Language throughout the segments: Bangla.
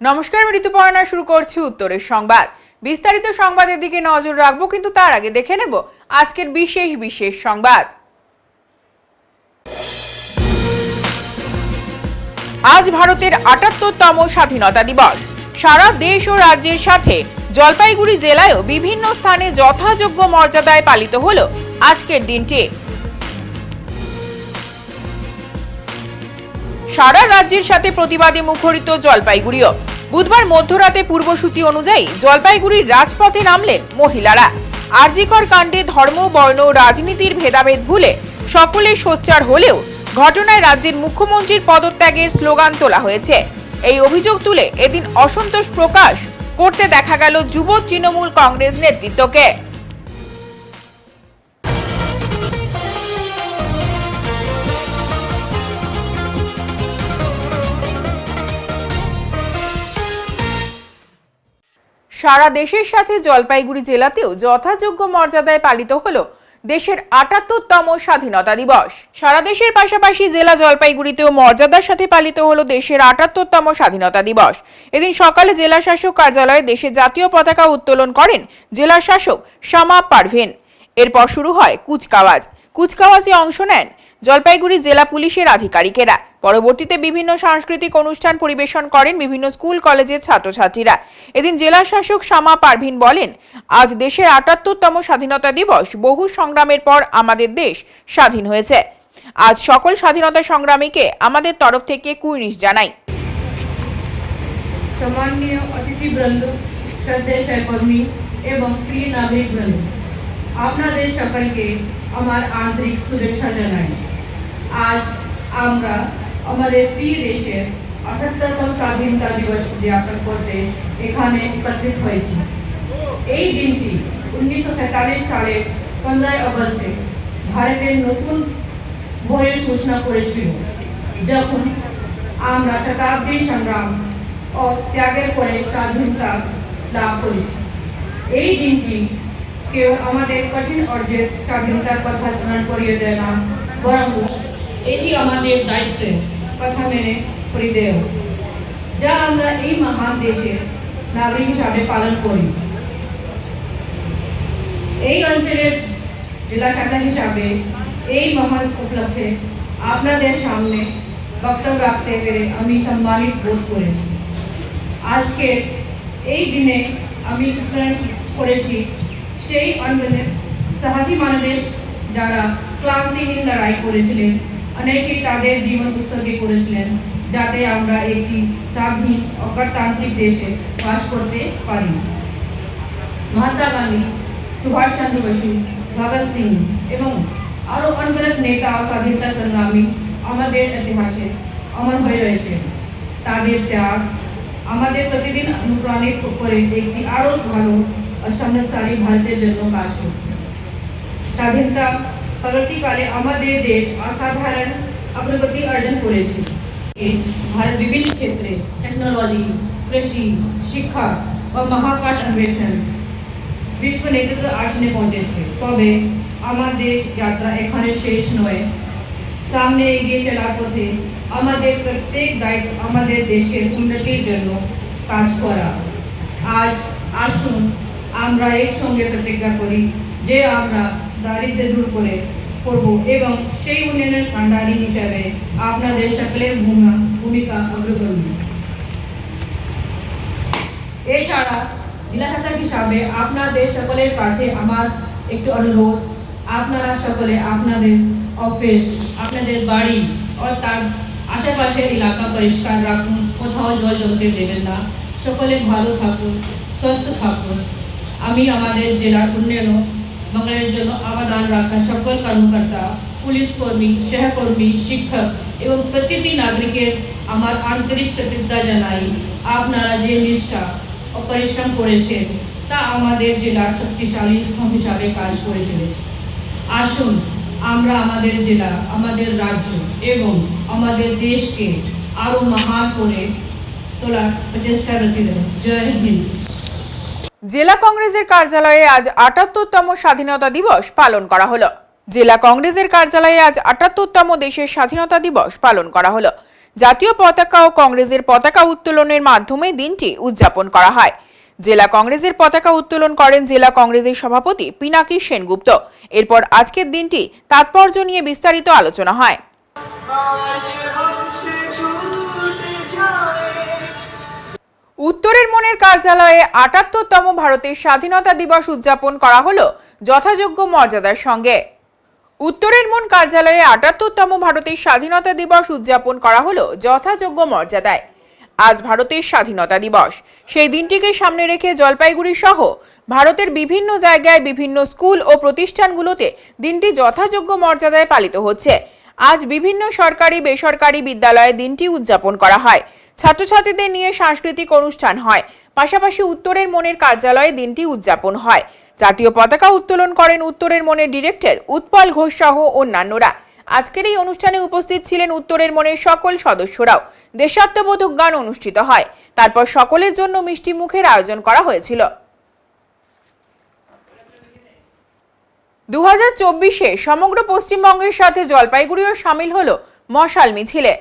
নমস্কার, আমি ঋতুপর্ণা শুরু করছি উত্তরের সংবাদ। বিস্তারিত সংবাদের দিকে নজর রাখবো, কিন্তু তার আগে দেখে নেব আজকের বিশেষ সংবাদ। আজ ভারতের ৭৮তম স্বাধীনতা দিবস। সারা দেশ ও রাজ্যের সাথে জলপাইগুড়ি জেলায়ও বিভিন্ন স্থানে যথাযোগ্য মর্যাদায় পালিত হলো আজকের দিনটি। সারা রাজ্যের সাথে প্রতিবাদে মুখরিত জলপাইগুড়িও। বুধবার মধ্যরাতে পূর্বসূচি অনুযায়ী জলপাইগুড়ির রাজপথে নামলেন মহিলারা। আরজিকর কাণ্ডে ধর্ম, বর্ণ, রাজনীতির ভেদাভেদ ভুলে সকলে সোচ্চার হলেও ঘটনায় রাজ্যের মুখ্যমন্ত্রীর পদত্যাগের স্লোগান তোলা হয়েছে। এই অভিযোগ তুলে এদিন অসন্তোষ প্রকাশ করতে দেখা গেল যুব তৃণমূল কংগ্রেস নেতৃত্বকে। সারা দেশের সাথে জলপাইগুড়ি জেলাতেও যথাযোগ্য মর্যাদায় পালিত হলো দেশের ৭৮তম স্বাধীনতা দিবস। সারা দেশের পাশাপাশি জেলা জলপাইগুড়িতেও মর্যাদার সাথে পালিত হলো দেশের ৭৮তম স্বাধীনতা দিবস। এদিন সকালে জেলা শাসক কার্যালয়ে দেশের জাতীয় পতাকা উত্তোলন করেন জেলা শাসক শামা পারভিন। এরপর শুরু হয় কুচকাওয়াজে অংশ নেন জলপাইগুড়ি জেলা পুলিশের আধিকারিকেরা। পরবর্তীতে বিভিন্ন সাংস্কৃতিক অনুষ্ঠান পরিবেশন করেন বিভিন্ন স্কুল কলেজের ছাত্রছাত্রীরা। এদিন জেলা শাসক শামা পারভিন বলেন, আজ দেশের ৭৮তম স্বাধীনতা দিবস। বহু সংগ্রামের পর আমাদের দেশ স্বাধীন হয়েছে। আজ সকল স্বাধীনতা সংগ্রামীকে আমাদের তরফ থেকে কুর্নিশ জানাই। সম্মানীয় অতিথিবৃন্দ, শ্রদ্ধেয় সহকর্মী এবং প্রিয় নাগরিকবৃন্দ, আপনাদের সকলকে আমার আন্তরিক শুভেচ্ছা জানাই। আজ আমরা আমাদের প্রিয় দেশের ৭৮তম স্বাধীনতা দিবস উদযাপন করতে এখানে একত্রিত হয়েছি। এই দিনটি ১৯৪৭ সালের ১৫ আগস্টে ভারতের নতুন ভোরের সূচনা করেছিল, যখন আমরা শতাব্দীর সংগ্রাম ও ত্যাগের পরে স্বাধীনতা লাভ করেছি। এই দিনটি কেবল আমাদের কঠিন অর্জিত স্বাধীনতার কথা স্মরণ করিয়ে দেয় না, বরং এটি আমাদের দায়িত্বের কথা মেনে পরিধেয়, যা আমরা এই মহান দেশের নাগরিক হিসাবে পালন করি। এই অঞ্চলের জেলা শাসক হিসাবে এই মহান উপলক্ষে আপনাদের সামনে বক্তব্য রাখতে পেরে আমি সম্মানিত বোধ করেছি। আজকের এই দিনে আমি স্মরণ করেছি সেই অঞ্চলের সাহসী মানুষদের যারা ক্লান্তিহীন লড়াই করেছিলেন, অনেকে তাদের জীবন উৎসর্গ করেছিলেন, যাতে আমরা একটি স্বাধীন ও গণতান্ত্রিক দেশে বাস করতে পারি। মহাত্মা গান্ধী, সুভাষ চন্দ্র বসু, ভগৎ সিং এবং আরও অনগণিত নেতা ও স্বাধীনতা সংগ্রামী আমাদের ইতিহাসে অমর হয়ে রয়েছে। তাদের ত্যাগ আমাদের প্রতিদিন অনুপ্রাণিত করে একটি আরও ভালো ও সমৃদ্ধশালী ভারতের জন্য কাজ করছে। স্বাধীনতা পরবর্তীকালে আমাদের দেশ অসাধারণ অগ্রগতি অর্জন করেছে। ভারত বিভিন্ন ক্ষেত্রে টেকনোলজি, কৃষি, শিক্ষা ও মহাকাশ অন্বেষণ বিশ্ব নেতৃত্ব আসনে পৌঁছেছে। তবে আমাদের যাত্রা এখানে শেষ নয়। সামনে এগিয়ে চলার পথে আমাদের প্রত্যেক দায়িত্ব আমাদের দেশের উন্নতির জন্য কাজ করা। আজ আসুন আমরা একসঙ্গে প্রতিজ্ঞা করি যে আমরা দারিদ্র্য দূর করব এবং সেই উন্নয়নের ভান্ডারী হিসাবে আপনাদের সকলের ভূমিকা অগ্রগণ্য। এছাড়া জেলা শাসক হিসাবে আপনাদের সকলের কাছে আমার একটু অনুরোধ, আপনারা সকলে আপনাদের অফিস, আপনাদের বাড়ি ও তার আশেপাশের এলাকা পরিষ্কার রাখুন, কোথাও জল জমতে দেবেন না। সকলে ভালো থাকুন, সুস্থ থাকুন। আমি আমাদের জেলার উন্নয়ন মঙ্গলের জন্য অবদান রাখা সকল কর্মকর্তা, পুলিশ কর্মী, সহকর্মী, শিক্ষক এবং প্রতিটি নাগরিকের আমার আন্তরিক কৃতজ্ঞতা জানাই। আপনারা যে নিষ্ঠা ও পরিশ্রম করেছেন তা আমাদের জেলার শক্তিশালী স্তম্ভ হিসাবে কাজ করে চলেছে। আসুন আমরা আমাদের জেলা, আমাদের রাজ্য এবং আমাদের দেশকে আরো মহান করে তোলার প্রচেষ্টারত রই। জয় হিন্দ। জেলা কংগ্রেসের কার্যালয়ে আজ ৭৮তম স্বাধীনতা দিবস পালন করা হলো। জেলা কংগ্রেসের কার্যালয়ে আজ ৭৮তম দেশের স্বাধীনতা দিবস পালন করা হলো। জাতীয় পতাকা ও কংগ্রেসের পতাকা উত্তোলনের মাধ্যমে দিনটি উদযাপন করা হয়। জেলা কংগ্রেসের পতাকা উত্তোলন করেন জেলা কংগ্রেসের সভাপতি পিনাকি সেনগুপ্ত। এরপর আজকের দিনটি তাৎপর্য নিয়ে বিস্তারিত আলোচনা হয়। উত্তরের মনের কার্যালয়ে ৭৮তম ভারতের স্বাধীনতা দিবস উদযাপন করা হলো যথাযোগ্য মর্যাদার সঙ্গে। উত্তরের মন কার্যালয়ে ৭৮তম ভারতের স্বাধীনতা দিবস উদযাপন করা হলো যথাযোগ্য মর্যাদায়। আজ ভারতের স্বাধীনতা দিবস, সেই দিনটিকে সামনে রেখে জলপাইগুড়ি সহ ভারতের বিভিন্ন জায়গায় বিভিন্ন স্কুল ও প্রতিষ্ঠানগুলোতে দিনটি যথাযোগ্য মর্যাদায় পালিত হচ্ছে। আজ বিভিন্ন সরকারি বেসরকারি বিদ্যালয়ে দিনটি উদযাপন করা হয়। ছাত্রছাত্রীদের নিয়ে সাংস্কৃতিক অনুষ্ঠান হয়, পাশাপাশি উত্তরের মনের কার্যালয়ে দিনটি উদযাপন হয়। জাতীয় পতাকা উত্তোলন করেন উত্তরের মনের ডিরেক্টর উৎপল ঘোষ সহ অন্যান্যরা। আজকের এই অনুষ্ঠানে উপস্থিত ছিলেন উত্তরের মনের সকল সদস্যরাও। দেশাত্মবোধক গান অনুষ্ঠিত হয়, তারপর সকলের জন্য মিষ্টি মুখের আয়োজন করা হয়েছিল। 2024-এ সমগ্র পশ্চিমবঙ্গের সাথে জলপাইগুড়িও সামিল হলো মশাল মিছিলে।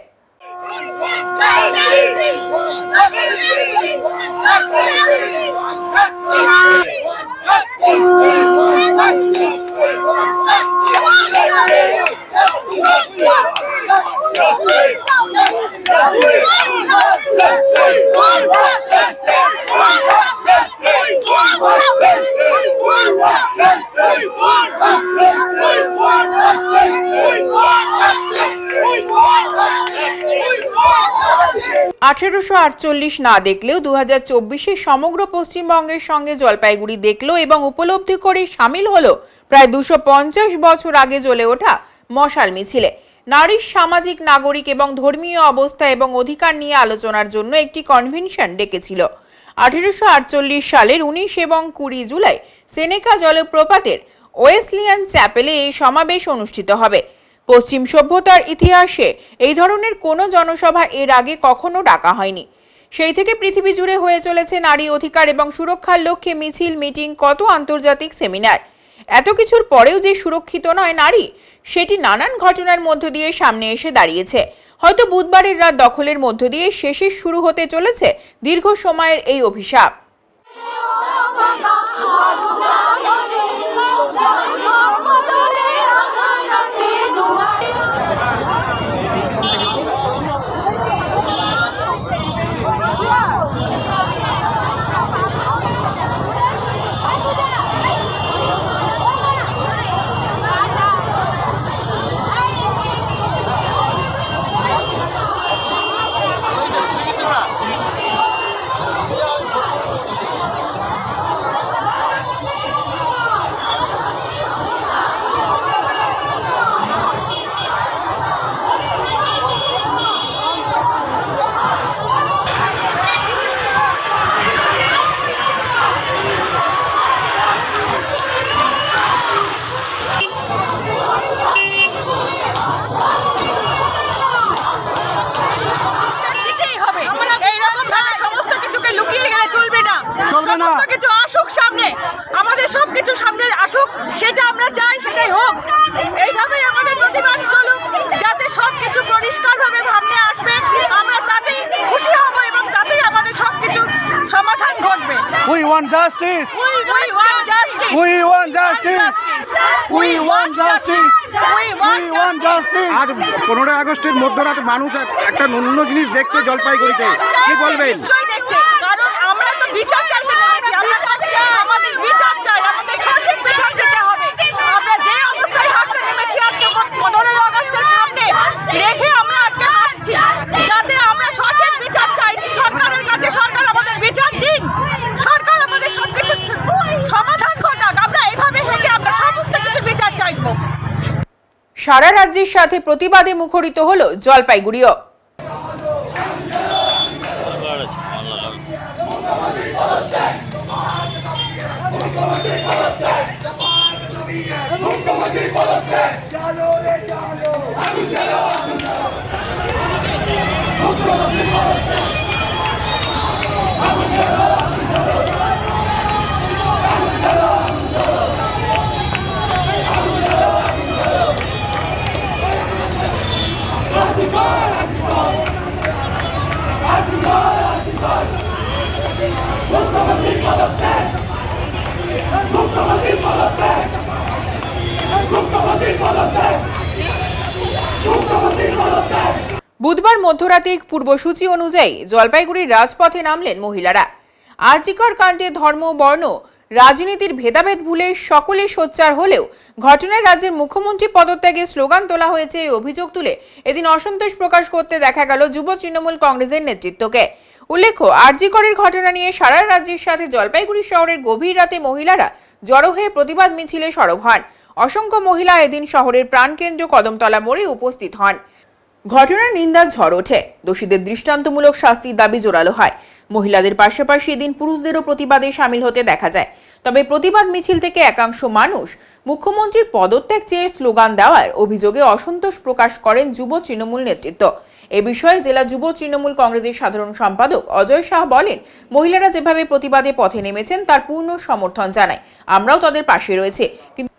না দেখলেও 2024-এ সমগ্র পশ্চিমবঙ্গের সঙ্গে জলপাইগুড়ি দেখলো এবং উপলব্ধি করে সামিল হলো প্রায় 250 বছর আগে জ্বলে ওঠা মশাল মিছিলে। নারীর সামাজিক, নাগরিক এবং ধর্মীয় অবস্থা এবং অধিকার নিয়ে আলোচনার জন্য একটি কনভেনশন ডেকেছিল। 1848 সালের 19 এবং 20 জুলাই সেনেকা জলপ্রপাতের ওয়েসলিয়ান চ্যাপেলে এই সমাবেশ অনুষ্ঠিত হবে। পশ্চিম সভ্যতার ইতিহাসে এই ধরনের কোনো জনসভা এর আগে কখনো ডাকা হয়নি। সেই থেকে পৃথিবী জুড়ে হয়ে চলেছে নারী অধিকার এবং সুরক্ষার লক্ষ্যে মিছিল, মিটিং, কত আন্তর্জাতিক সেমিনার। এত কিছুর পরেও যে সুরক্ষিত নয় নারী, সেটি নানান ঘটনার মধ্য দিয়ে সামনে এসে দাঁড়িয়েছে। হয়তো বুধবারের রাত দখলের মধ্য দিয়ে শেষে শুরু হতে চলেছে দীর্ঘ সময়ের এই অভিশাপ। কিছু আসুক সামনে, আমাদের সবকিছু সামনে আসুক, সেটা আমরা চাই, সেটাই হোক। এইভাবেই আমাদের প্রতিবাদ চলুক, যাতে সবকিছু পরিষ্কারভাবে সামনে আসবে। আমরা তাতেই খুশি হব এবং তাতেই আমাদের সবকিছু সমাধান ঘটবে। We want justice. We want justice. We want justice. We want justice. We want justice. আজ 15 আগস্টের মধ্যরাতে মানুষ একটা অন্য জিনিস দেখছে জলপাইগুড়িতে, কি বলবেন? নিশ্চয়ই দেখছে, কারণ আমরা তো বিচার চাইতে নেমেছি। আমরা আমাদের বিচার চাই, আমাদের সঠিক বিচার দিতে হবে। আমরা যে অবস্থায় হাঁটতে নেমেছি আজকে 15 আগস্টের সামনে রেখে আমরা আজকে হাঁটছি, যাতে আমরা সঠিক বিচার চাইছি সরকারের কাছে। সরকার আমাদের বিচার দিন, সরকার আমাদের সবকিছু সমাধান ঘটাক। আমরা এইভাবে হেঁটে আমরা সমস্ত কিছু বিচার চাইবো। সারা রাজ্যের সাথে প্রতিবাদে মুখরিত হলো জলপাইগুড়িও। বুধবার মধ্যরাতে পূর্বসূচি অনুযায়ী জলপাইগুড়ির রাজপথে নামলেন মহিলারা। আরজিকর কাণ্ডে ধর্ম, বর্ণ, রাজনীতির ভেদাভেদ ভুলে সকলে সোচ্চার হলেও ঘটনায় রাজ্যের মুখ্যমন্ত্রী পদত্যাগে স্লোগান তোলা হয়েছে এই অভিযোগ তুলে এদিন অসন্তোষ প্রকাশ করতে দেখা গেল যুব তৃণমূল কংগ্রেসের নেতৃত্বকে। উল্লেখ্য, আরজিকরের ঘটনা নিয়ে সারা রাজ্যের সাথে জলপাইগুড়ি শহরের গভীর রাতে মহিলারা জড়ো হয়ে প্রতিবাদ মিছিলে সরব হন। অসংখ্য মহিলা এদিন শহরের প্রাণকেন্দ্র কদমতলা মোড়ে উপস্থিত হন। ঘটনার নিন্দার ঝড় ওঠে, দোষীদের দৃষ্টান্তমূলক শাস্তির দাবি জোরালো হয়। মহিলাদের পাশাপাশি এদিন পুরুষদেরও প্রতিবাদে সামিল হতে দেখা যায়। তবে প্রতিবাদ মিছিল থেকে একাংশ মানুষ মুখ্যমন্ত্রীর পদত্যাগ চেয়ে স্লোগান দেওয়ার অভিযোগে অসন্তোষ প্রকাশ করেন যুব তৃণমূল নেতৃত্ব। এ বিষয়ে জেলা যুব তৃণমূল কংগ্রেসের সাধারণ সম্পাদক অজয় শাহ বলেন, মহিলারা যেভাবে প্রতিবাদে পথে নেমেছেন তার পূর্ণ সমর্থন জানায়, আমরাও তাদের পাশে রয়েছে।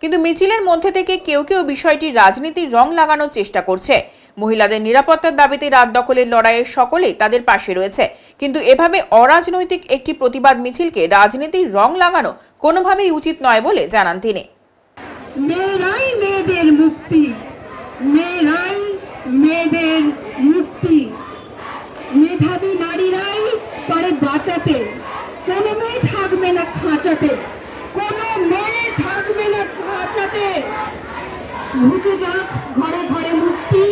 কিন্তু মিছিলের মধ্যে থেকে কেউ কেউ বিষয়টি রাজনীতির রং লাগানোর চেষ্টা করছে। মহিলাদের নিরাপত্তার দাবিতে রাত দখলের লড়াইয়ে সকলেই তাদের পাশে রয়েছে, কিন্তু এভাবে অরাজনৈতিক একটি প্রতিবাদ মিছিলকে রাজনীতির রং লাগানো কোনোভাবেই উচিত নয় বলে জানান তিনি। মেয়েরাই মেয়েদের মুক্তি, মেয়েরাই মেয়েদের মুক্তি, মেধাবী নারীরাই পারে বাঁচাতে, কোনো মেয়ে থাকবে না খাঁচাতে, কোনো মেয়ে থাকবে না খাঁচাতে। বুঝে যাক ঘরে ঘরে মুক্তি,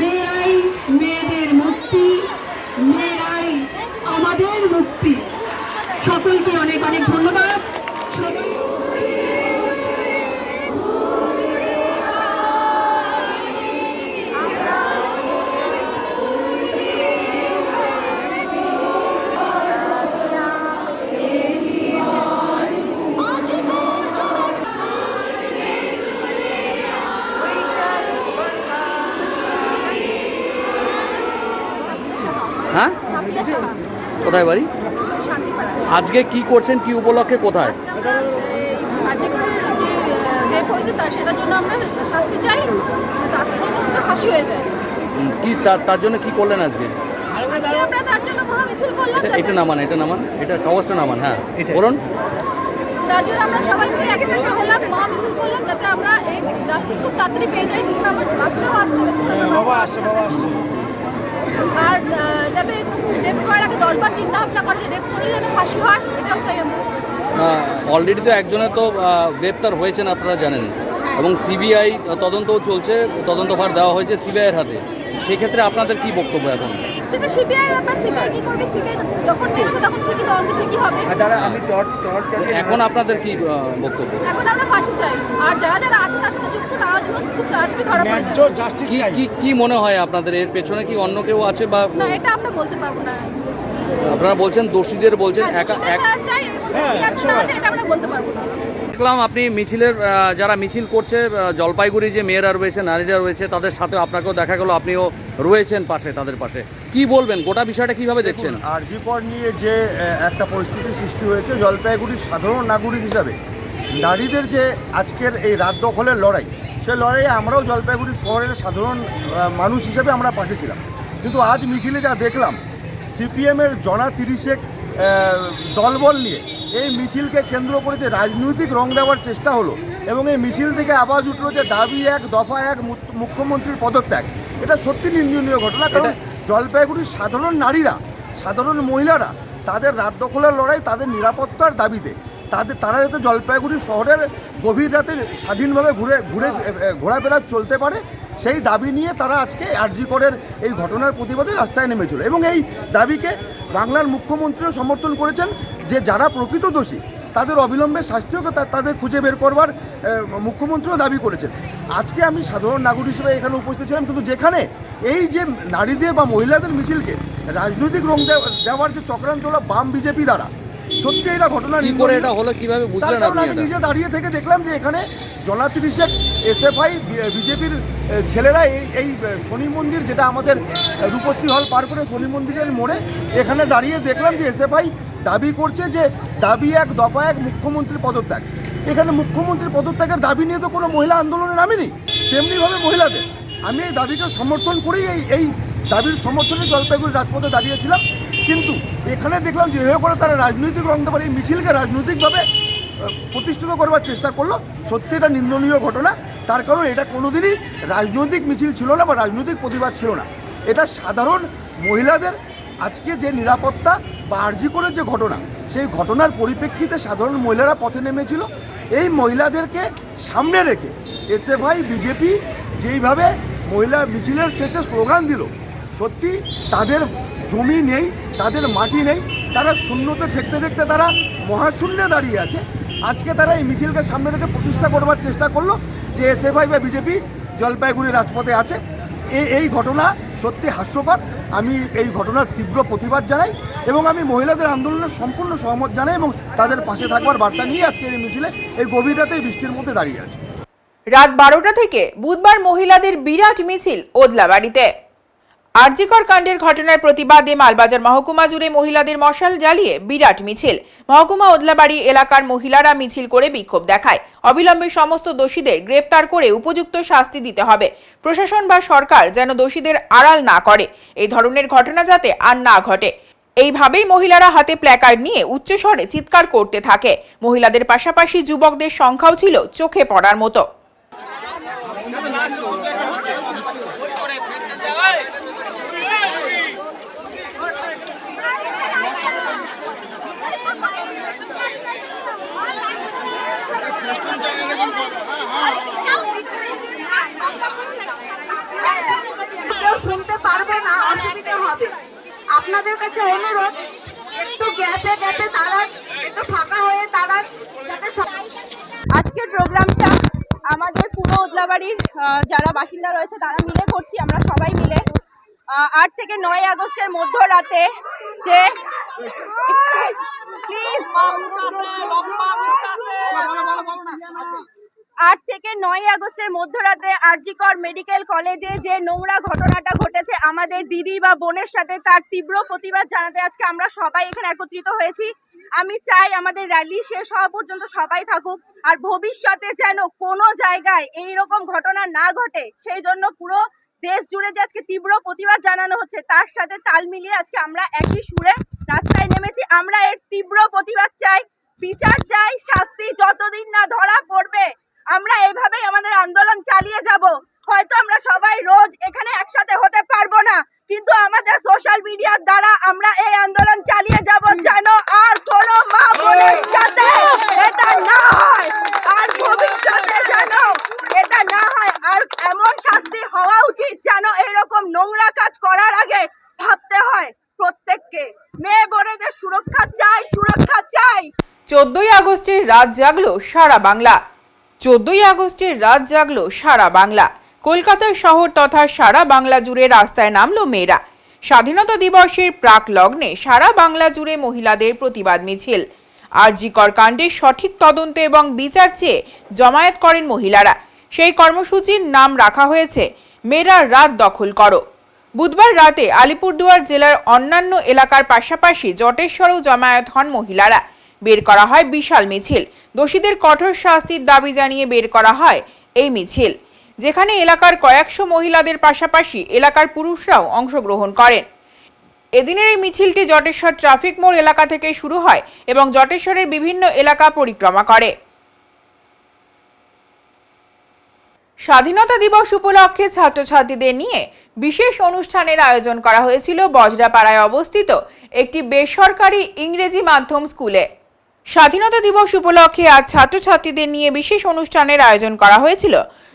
মেয়েরাই মেয়েদের মুক্তি, মেয়েরাই আমাদের মুক্তি। সকলকে অনেক অনেক ধন্যবাদ। সবাই হ্যাঁ, কোথায় বাড়ি? আজকে কি করছেন, কি উপলক্ষে, কোথায়? আমরা আরজিকরের যে রেপ হয়েছে সেটার জন্য আমরা শাস্তি চাই, তার জন্য ফাঁসি হয়ে যায়। কি তার জন্য কি করলেন আজকে? আজকে আমরা তার জন্য মহামিছিল করলাম। এটা নামান, এটা কাগজটা নামান। হ্যাঁ, বলুন। তার জন্য আমরা সবাই মিলে একত্রিত হলাম, মহামিছিল করলাম, যাতে আমরা এই জাস্টিস খুব তাড়াতাড়ি পেয়ে যাই। আমার বাচ্চাও আসছে, আর যাতে রেপ করার আগে 10 বার চিন্তা ভাবনা করে যে রেপ করলে যেন ফাঁসি হয়, এটাও চাই আমরা। অলরেডি তো একজনের তো গ্রেপ্তার হয়েছেন, আপনারা জানেন, এবং সিবিআই তদন্তও চলছে, তদন্তভার দেওয়া হয়েছে সিবিআইয়ের হাতে। সেক্ষেত্রে আপনাদের কি বক্তব্য এখন? সেটা সিবিআই ব্যাপার, সিবিআই কি করবে, সিবিআই যখন নেবে তখন ঠিকই তদন্ত ঠিকই হবে। এখন আপনাদের কি বক্তব্য? এখন আমরা ফাঁসি চাই, আর যারা যারা আছে তার সাথে যুক্ত তারা যেন খুব তাড়াতাড়ি ধরা পড়ে যায়। কি মনে হয় আপনাদের, এর পেছনে কি অন্য কেউ আছে বা? না, এটা আমরা বলতে পারবো না। আপনারা বলছেন দোষীদের বলছেন একা চাই, এটা আমরা বলতে পারবো না। দেখলাম আপনি মিছিলের যারা মিছিল করছে, জলপাইগুড়ি যে মেয়েরা রয়েছে, নারীরা রয়েছে, তাদের সাথে আপনাকেও দেখা গেল, আপনিও রয়েছেন পাশে, তাদের পাশে। কি বলবেন, গোটা বিষয়টা কিভাবে দেখছেন? আরজিকর নিয়ে যে একটা পরিস্থিতি সৃষ্টি হয়েছে, জলপাইগুড়ির সাধারণ নাগরিক হিসাবে নারীদের যে আজকের এই রাত দখলের লড়াই, সে লড়াইয়ে আমরাও জলপাইগুড়ি শহরের সাধারণ মানুষ হিসেবে আমরা পাশে ছিলাম। কিন্তু আজ মিছিলে যা দেখলাম, সিপিএমের জনা 30 দলবল নিয়ে এই মিছিলকে কেন্দ্র করে যে রাজনৈতিক রং দেওয়ার চেষ্টা হলো, এবং এই মিছিল থেকে আওয়াজ উঠলো যে দাবি এক, দফা এক, মুখ্যমন্ত্রীর পদত্যাগ। এটা সত্যি নিন্দনীয় ঘটনা, কারণ জলপাইগুড়ির সাধারণ নারীরা, সাধারণ মহিলারা তাদের রাত দখলের লড়াই, তাদের নিরাপত্তার দাবিতে তারা যাতে জলপাইগুড়ি শহরের গভীর রাতে স্বাধীনভাবে ঘোরাফেরা চলতে পারে, সেই দাবি নিয়ে তারা আজকে আরজিকরের এই ঘটনার প্রতিবাদে রাস্তায় নেমেছিল। এবং এই দাবিকে বাংলার মুখ্যমন্ত্রীও সমর্থন করেছেন, যে যারা প্রকৃত দোষী তাদের অবিলম্বে শাস্তিও তাদের খুঁজে বের করবার মুখ্যমন্ত্রীও দাবি করেছেন। আজকে আমি সাধারণ নাগরিক হিসেবে এখানে উপস্থিত ছিলাম, কিন্তু যেখানে এই যে নারীদের বা মহিলাদের মিছিলকে রাজনৈতিক রং দেওয়ার যে চক্রান্ত হলো বাম বিজেপি দ্বারা, সত্যি এটা ঘটনা করে এটা হলো কিভাবে বুঝলেন আপনি? আমি নিজে দাঁড়িয়ে থেকে দেখলাম যে এখানে জনা 30 এসএফআই বিজেপির ছেলেরা এই শনি মন্দির, যেটা আমাদের রূপশ্রী হল পার করে শনি মন্দিরের মোড়ে, এখানে দাঁড়িয়ে দেখলাম যে এসএফআই দাবি করছে যে দাবি এক, দফা এক, মুখ্যমন্ত্রীর পদত্যাগ। এখানে মুখ্যমন্ত্রীর পদত্যাগের দাবি নিয়ে তো কোনো মহিলা আন্দোলনে নামেনি, তেমনিভাবে মহিলাদের আমি এই দাবিকে সমর্থন করেই এই দাবির সমর্থনে জলপাইগুড়ি রাজপথে দাঁড়িয়েছিলাম। কিন্তু এখানে দেখলাম যে এভাবে করে তারা রাজনৈতিক রং দেবার, এই মিছিলকে রাজনৈতিকভাবে প্রতিষ্ঠিত করবার চেষ্টা করলো। সত্যি এটা নিন্দনীয় ঘটনা, তার কারণ এটা কোনোদিনই রাজনৈতিক মিছিল ছিল না বা রাজনৈতিক প্রতিবাদ ছিল না। এটা সাধারণ মহিলাদের আজকে যে নিরাপত্তা বা আরজি করে যে ঘটনা, সেই ঘটনার পরিপ্রেক্ষিতে সাধারণ মহিলারা পথে নেমেছিল। এই মহিলাদেরকে সামনে রেখে এসএফআই বিজেপি যেইভাবে মহিলা মিছিলের শেষে স্লোগান দিল, সত্যি তাদের জমি নেই, তাদের মাটি নেই, তারা শূন্যতে ঠেকতে ঠেকতে তারা মহাশূন্যে দাঁড়িয়ে আছে। আজকে তারা এই মিছিলকে সামনে রেখে প্রতিষ্ঠা করবার চেষ্টা করলো যে এসএফআই বা বিজেপি জলপাইগুড়ি রাজপথে আছে। এই ঘটনা সত্যি হাস্যকর। আমি এই ঘটনার তীব্র প্রতিবাদ জানাই এবং আমি মহিলাদের আন্দোলনের সম্পূর্ণ সহমত জানাই এবং তাদের পাশে থাকবার বার্তা নিয়ে আজকের এই মিছিলে এই গভীর রাতে বৃষ্টির মধ্যে দাঁড়িয়ে আছে। রাত 12টা থেকে বুধবার মহিলাদের বিরাট মিছিল ওদলাবাড়িতে। আরজিকর কাণ্ডের ঘটনার প্রতিবাদে মালবাজার মহকুমা জুড়ে মহিলাদের মশাল জ্বালিয়ে বিরাট মিছিল। মহকুমা ওদলাবাড়ি এলাকার মহিলারা মিছিল করে বিক্ষোভ দেখায়। অবিলম্বে সমস্ত দোষীদের গ্রেপ্তার করে উপযুক্ত শাস্তি দিতে হবে। প্রশাসন বা সরকার যেন দোষীদের আড়াল না করে, এই ধরনের ঘটনা যাতে আর না ঘটে। এইভাবেই মহিলারা হাতে প্ল্যাকার্ড নিয়ে উচ্চস্বরে চিৎকার করতে থাকে। মহিলাদের পাশাপাশি যুবকদের সংখ্যাও ছিল চোখে পড়ার মতো। কেউ শুনতে পারবে না, অসুবিধা হবে। আপনাদের কাছে অনুরোধ, একটু গ্যাপে গ্যাপে তারা একটু ফাঁকা হয়ে তারা যাতে আজকের প্রোগ্রামটা আমাদের পুরো ওদলাবাড়ির যারা বাসিন্দা রয়েছে তারা মিলে করছি। আমরা সবাই মিলে 8 থেকে 9 আগস্টের মধ্যরাতে যে 8 থেকে 9 আগস্টের মধ্যরাতে আরজিকর মেডিকেল কলেজে যে নোংরা ঘটনাটা ঘটেছে আমাদের দিদি বা বোনের সাথে, তার তীব্র প্রতিবাদ জানাতে আজকে আমরা সবাই এখানে একত্রিত হয়েছি। আমি চাই আমাদের র্যালি শেষ হওয়া পর্যন্ত সবাই থাকুক, আর ভবিষ্যতে যেন কোনো জায়গায় এই রকম ঘটনা না ঘটে সেই জন্য পুরো দেশ জুড়ে যে আজকে তীব্র প্রতিবাদ জানানো হচ্ছে তার সাথে তাল মিলিয়ে আজকে আমরা একই সুরে রাস্তায় নেমেছি। আমরা এর তীব্র প্রতিবাদ চাই, বিচার চাই, শাস্তি যতদিন না ধরা পড়বে আমরা এইভাবেই আমাদের আন্দোলন চালিয়ে যাব। হয়তো আমরা সবাই রোজ এখানে একসাথে হতে পারবো না, কিন্তু আমাদের সোশ্যাল মিডিয়ার দ্বারা আমরা এই আন্দোলন চালিয়ে যাব যেন আর কোনো মা বোনের সাথে এটা না হয়, আর ভবিষ্যতে যেন এটা না হয়। আর এমন শাস্তি হওয়া উচিত যেন এরকম নোংরা কাজ করার আগে ভাবতে হয় প্রত্যেককে। মেয়ে বোনেদের সুরক্ষা চাই, সুরক্ষা চাই। 14ই আগস্টের রাত জাগলো সারা বাংলা। 14ই আগস্টের রাত জাগলো সারা বাংলা। কলকাতা শহর তথা সারা বাংলা জুড়ে রাস্তায় নামলো মেয়েরা। স্বাধীনতা দিবসের প্রাক লগ্নে সারা বাংলা জুড়ে মহিলাদের প্রতিবাদ মিছিল। আরজিকর কাণ্ডের সঠিক তদন্ত এবং বিচার চেয়ে জমায়েত করেন মহিলারা। সেই কর্মসূচির নাম রাখা হয়েছে মেয়েরা রাত দখল করো। বুধবার রাতে আলিপুরদুয়ার জেলার অন্যান্য এলাকার পাশাপাশি জটেশ্বরেও জমায়েত হন মহিলারা। বের করা হয় বিশাল মিছিল। দোষীদের কঠোর শাস্তির দাবি জানিয়ে বের করা হয় এই মিছিল, যেখানে এলাকার কয়েকশো মহিলাদের পাশাপাশি এলাকার পুরুষরাও অংশগ্রহণ করেন। এদিনের এই মিছিলটি জটেশ্বর ট্রাফিক মোড় এলাকা থেকে শুরু হয় এবং জটেশ্বরের বিভিন্ন এলাকা পরিক্রমা করে। স্বাধীনতা দিবস উপলক্ষে ছাত্রছাত্রীদের নিয়ে বিশেষ অনুষ্ঠানের আয়োজন করা হয়েছিল বজরাপাড়ায় অবস্থিত একটি বেসরকারি ইংরেজি মাধ্যম স্কুলে। স্বাধীনতা দিবস উপলক্ষে আজ ছাত্রছাত্রীদের নিয়ে বিশেষ অনুষ্ঠানের আয়োজন করা হয়েছিল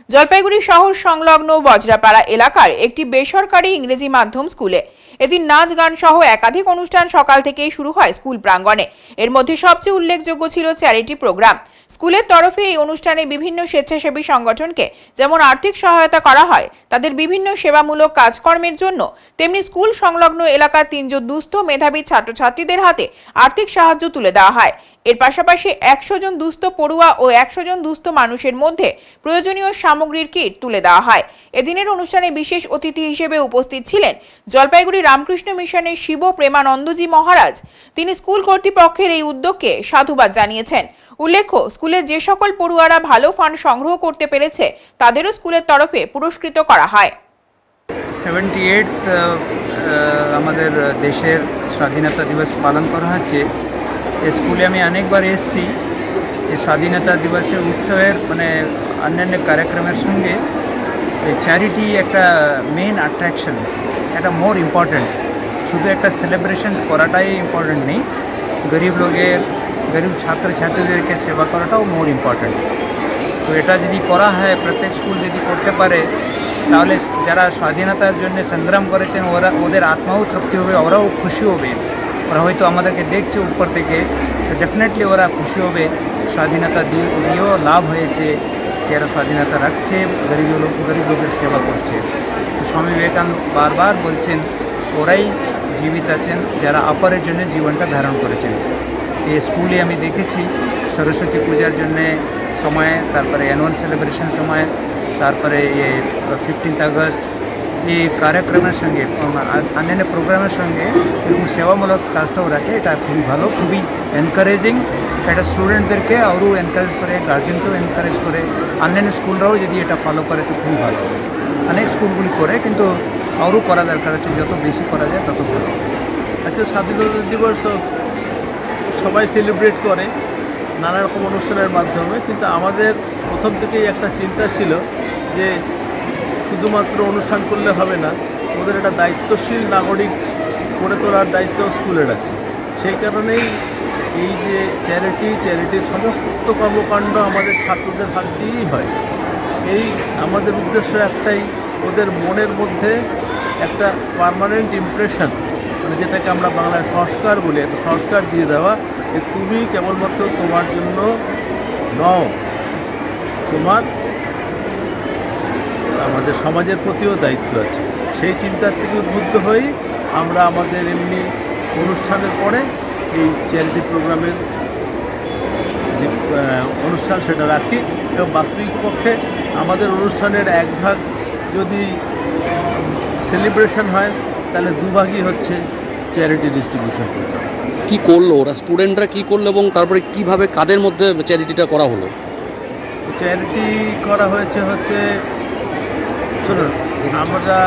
জলপাইগুড়ি শহর সংলগ্ন বজরাপাড়া এলাকার একটি বেসরকারি ইংরেজি মাধ্যম স্কুলে। এদিন নাচ গান সহ একাধিক অনুষ্ঠান সকাল থেকেই শুরু হয় স্কুল প্রাঙ্গণে। এর মধ্যে সবচেয়ে উল্লেখযোগ্য ছিল চ্যারিটি প্রোগ্রাম। স্কুলের তরফে এই অনুষ্ঠানে বিভিন্ন স্বেচ্ছাসেবী সংগঠনকে যেমন আর্থিক সহায়তা করা হয় তাদের বিভিন্ন সেবামূলক কাজকর্মের জন্য, তেমনি স্কুল সংলগ্ন এলাকার 3 জন দুস্থ মেধাবী ছাত্রছাত্রীদের হাতে আর্থিক সাহায্য তুলে দেওয়া হয়। এর পাশাপাশি 100 জন দুস্থ পড়ুয়া ও 100 জন দুস্থ মানুষের মধ্যে প্রয়োজনীয় সামগ্রীর কিট তুলে দেওয়া হয়। এদিনের অনুষ্ঠানে বিশেষ অতিথি হিসেবে উপস্থিত ছিলেন জলপাইগুড়ি রামকৃষ্ণ মিশনের শিব প্রেমানন্দজি মহারাজ। তিনি স্কুল কর্তৃপক্ষের এই উদ্যোগকে সাধুবাদ জানিয়েছেন। উল্লেখ্য, স্কুলে যে সকল পড়ুয়ারা ভালো ফান্ড সংগ্রহ করতে পেরেছে তাদেরও স্কুলের তরফে পুরস্কৃত করা হয়। 78 আমাদের দেশের স্বাধীনতা দিবস পালন করা হচ্ছে। স্কুলে আমি অনেকবার এসেছি। এই স্বাধীনতা দিবসের উৎসবের অন্যান্য কার্যক্রমের সঙ্গে চ্যারিটি একটা মেন অ্যাট্রাকশন। এটা মোর ইম্পর্ট্যান্ট। শুধু একটা সেলিব্রেশন করাটাই ইম্পর্ট্যান্ট নেই, গরিব ছাত্রছাত্রীদেরকে সেবা করাটাও মোর ইম্পর্ট্যান্ট। তো এটা যদি করা হয়, প্রত্যেক স্কুল যদি করতে পারে, তাহলে যারা স্বাধীনতার জন্য সংগ্রাম করেছেন ওদের আত্মাও তৃপ্তি হবে, ওরাও খুশি হবে। ওরা হয়তো আমাদেরকে দেখছে উপর থেকে, তো ডেফিনেটলি ওরা খুশি হবে। স্বাধীনতা দিয়েও লাভ হয়েছে, এরা স্বাধীনতা রাখছে, গরিব লোকের সেবা করছে। তো স্বামী বিবেকানন্দ বারবার বলছেন ওরাই জীবিত আছেন যারা অপরের জন্য জীবনটা ধারণ করেছেন। এই স্কুলে আমি দেখেছি সরস্বতী পূজার জন্যে সময়, তারপরে অ্যানুয়াল সেলিব্রেশন সময়, তারপরে 15th আগস্ট এই কার্যক্রমের সঙ্গে অন্যান্য প্রোগ্রামের সঙ্গে এরকম সেবামূলক কাজটাও রাখে। এটা খুবই ভালো, খুবই এনকারেজিং। এটা স্টুডেন্টদেরকে আরও এনকারেজ করে, গার্জেনকেও এনকারেজ করে, অন্যান্য স্কুলরাও যদি এটা ফলো করে তো খুবই ভালো। অনেক স্কুলগুলি করে, কিন্তু আরও করা দরকার আছে, যত বেশি করা যায় তত ভালো। আজকে স্বাধীনতা দিবস সবাই সেলিব্রেট করে নানা রকম অনুষ্ঠানের মাধ্যমে, কিন্তু আমাদের প্রথম থেকেই একটা চিন্তা ছিল যে শুধুমাত্র অনুষ্ঠান করলে হবে না, ওদের একটা দায়িত্বশীল নাগরিক গড়ে তোলার দায়িত্ব স্কুলের আছে। সেই কারণেই এই যে চ্যারিটির সমস্ত কর্মকাণ্ড আমাদের ছাত্রদের হাত দিয়েই হয়। এই আমাদের উদ্দেশ্য একটাই, ওদের মনের মধ্যে একটা পার্মানেন্ট ইমপ্রেশন, মানে যেটাকে আমরা বাংলায় সংস্কার বলি, একটা সংস্কার দিয়ে দেওয়া যে তুমি কেবলমাত্র তোমার জন্য নও, তোমার আমাদের সমাজের প্রতিও দায়িত্ব আছে। সেই চিন্তার থেকে উদ্বুদ্ধ হয়েই আমরা আমাদের এমনি অনুষ্ঠানের পরে এই চ্যারিটি প্রোগ্রামের যে অনুষ্ঠান সেটা রাখি, এবং বাস্তবিক পক্ষে আমাদের অনুষ্ঠানের এক ভাগ যদি সেলিব্রেশন হয় তাহলে দুভাগই হচ্ছে চ্যারিটি ডিস্ট্রিবিউশন প্রোগ্রাম। কি করলো ওরা, স্টুডেন্টরা কি করলো, এবং তারপরে কিভাবে কাদের মধ্যে চ্যারিটিটা করা হলো? চ্যারিটি করা হয়েছে হচ্ছে, চলুন আমরা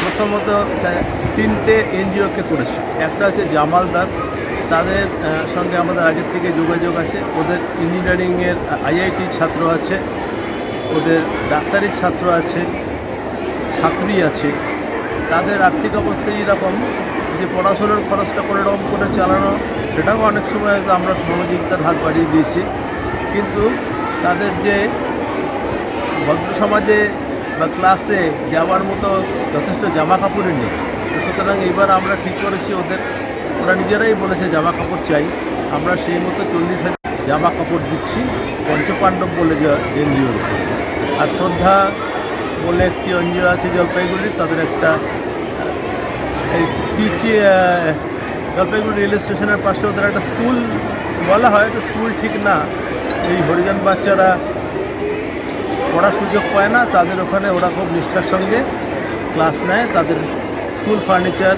প্রথমত 3টে এনজিওকে করেছি। একটা হচ্ছে জামালদার, তাদের সঙ্গে আমাদের আগের থেকে যোগাযোগ আছে। ওদের ইঞ্জিনিয়ারিংয়ের IIT ছাত্র আছে, ওদের ডাক্তারি ছাত্র আছে, ছাত্রী আছে। তাদের আর্থিক অবস্থা এইরকম যে পড়াশোনার খরচটা কোনো রকম করে চালানো, সেটাও অনেক সময় আমরা সহযোগিতার হাত বাড়িয়ে দিয়েছি। কিন্তু তাদের যে ভদ্র সমাজে বা ক্লাসে যাওয়ার মতো যথেষ্ট জামা কাপড়ই নেই। সুতরাং এবার আমরা ঠিক করেছি ওরা নিজেরাই বলেছে জামা কাপড় চাই, আমরা সেই মতো 40,000 জামা কাপড় দিচ্ছি পঞ্চপাণ্ডব বলে যে এনজিওর উপর। আর শ্রদ্ধা বলে একটি এনজিও আছে জলপাইগুড়ির, তাদের একটা এই জলপাইগুড়ি রেল স্টেশনের পাশে ওদের একটা স্কুল বলা হয়, একটা স্কুল ঠিক না, এই হরিজন বাচ্চারা পড়ার সুযোগ পায় না, তাদের ওখানে ওরা খুব নিষ্ঠার সঙ্গে ক্লাস নেয়। তাদের স্কুল ফার্নিচার,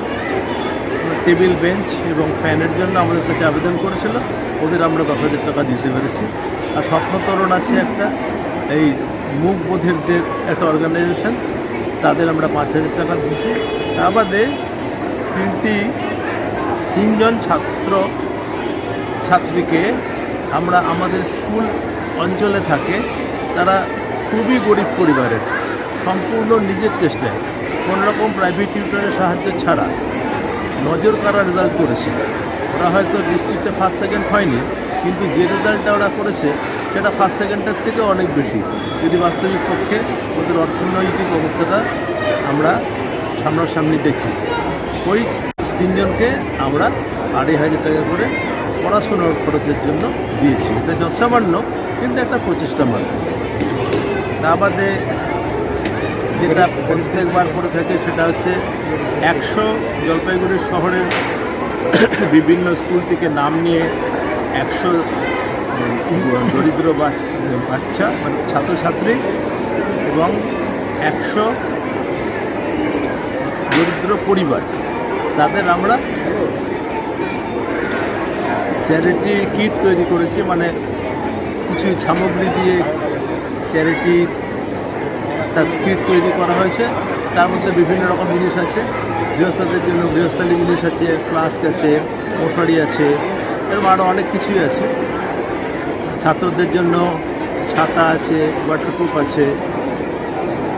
টেবিল বেঞ্চ এবং ফ্যানের জন্য আমাদের কাছে আবেদন করেছিল, ওদের আমরা 10,000 টাকা দিতে পেরেছি। আর স্বপ্নতরণ আছে একটা, এই মুখ বধিরদের একটা অর্গানাইজেশন, তাদের আমরা 5,000 টাকা দিয়েছি। তা বাদে 3জন ছাত্রীকে আমরা আমাদের স্কুল অঞ্চলে থাকে, তারা খুবই গরিব পরিবারের, সম্পূর্ণ নিজের চেষ্টায় কোনোরকম প্রাইভেট টিউটরের সাহায্য ছাড়া নজর কাড়া রেজাল্ট করেছে। ওরা হয়তো ডিস্ট্রিক্টে 1st 2nd হয়নি, কিন্তু যে রেজাল্টটা ওরা করেছে সেটা 1st 2ndের থেকে অনেক বেশি, যদি বাস্তবিক পক্ষে ওদের অর্থনৈতিক অবস্থাটা আমরা সামনাসামনি দেখি। ওই 3জনকে আমরা 2,500 টাকা করে পড়াশোনার খরচের জন্য দিয়েছি। এটা যৎসামান্য, কিন্তু একটা প্রচেষ্টা মাত্র। তা বাদে যেটা প্রত্যেকবার করে থাকে সেটা হচ্ছে 100 জলপাইগুড়ি শহরের বিভিন্ন স্কুল থেকে নাম নিয়ে 100 দরিদ্র বাচ্চা মানে ছাত্রছাত্রী এবং 100 দরিদ্র পরিবার, তাদের আমরা চ্যারিটি কিট তৈরি করেছি, মানে কিছু সামগ্রী দিয়ে চ্যারিটির একটা কিট তৈরি করা হয়েছে। তার মধ্যে বিভিন্ন রকম জিনিস আছে, গৃহস্থদের জন্য গৃহস্থালী জিনিস আছে, ফ্লাস্ক আছে, মশারি আছে, এরকম আরও অনেক কিছুই আছে। ছাত্রদের জন্য ছাতা আছে, ওয়াটারপ্রুফ আছে,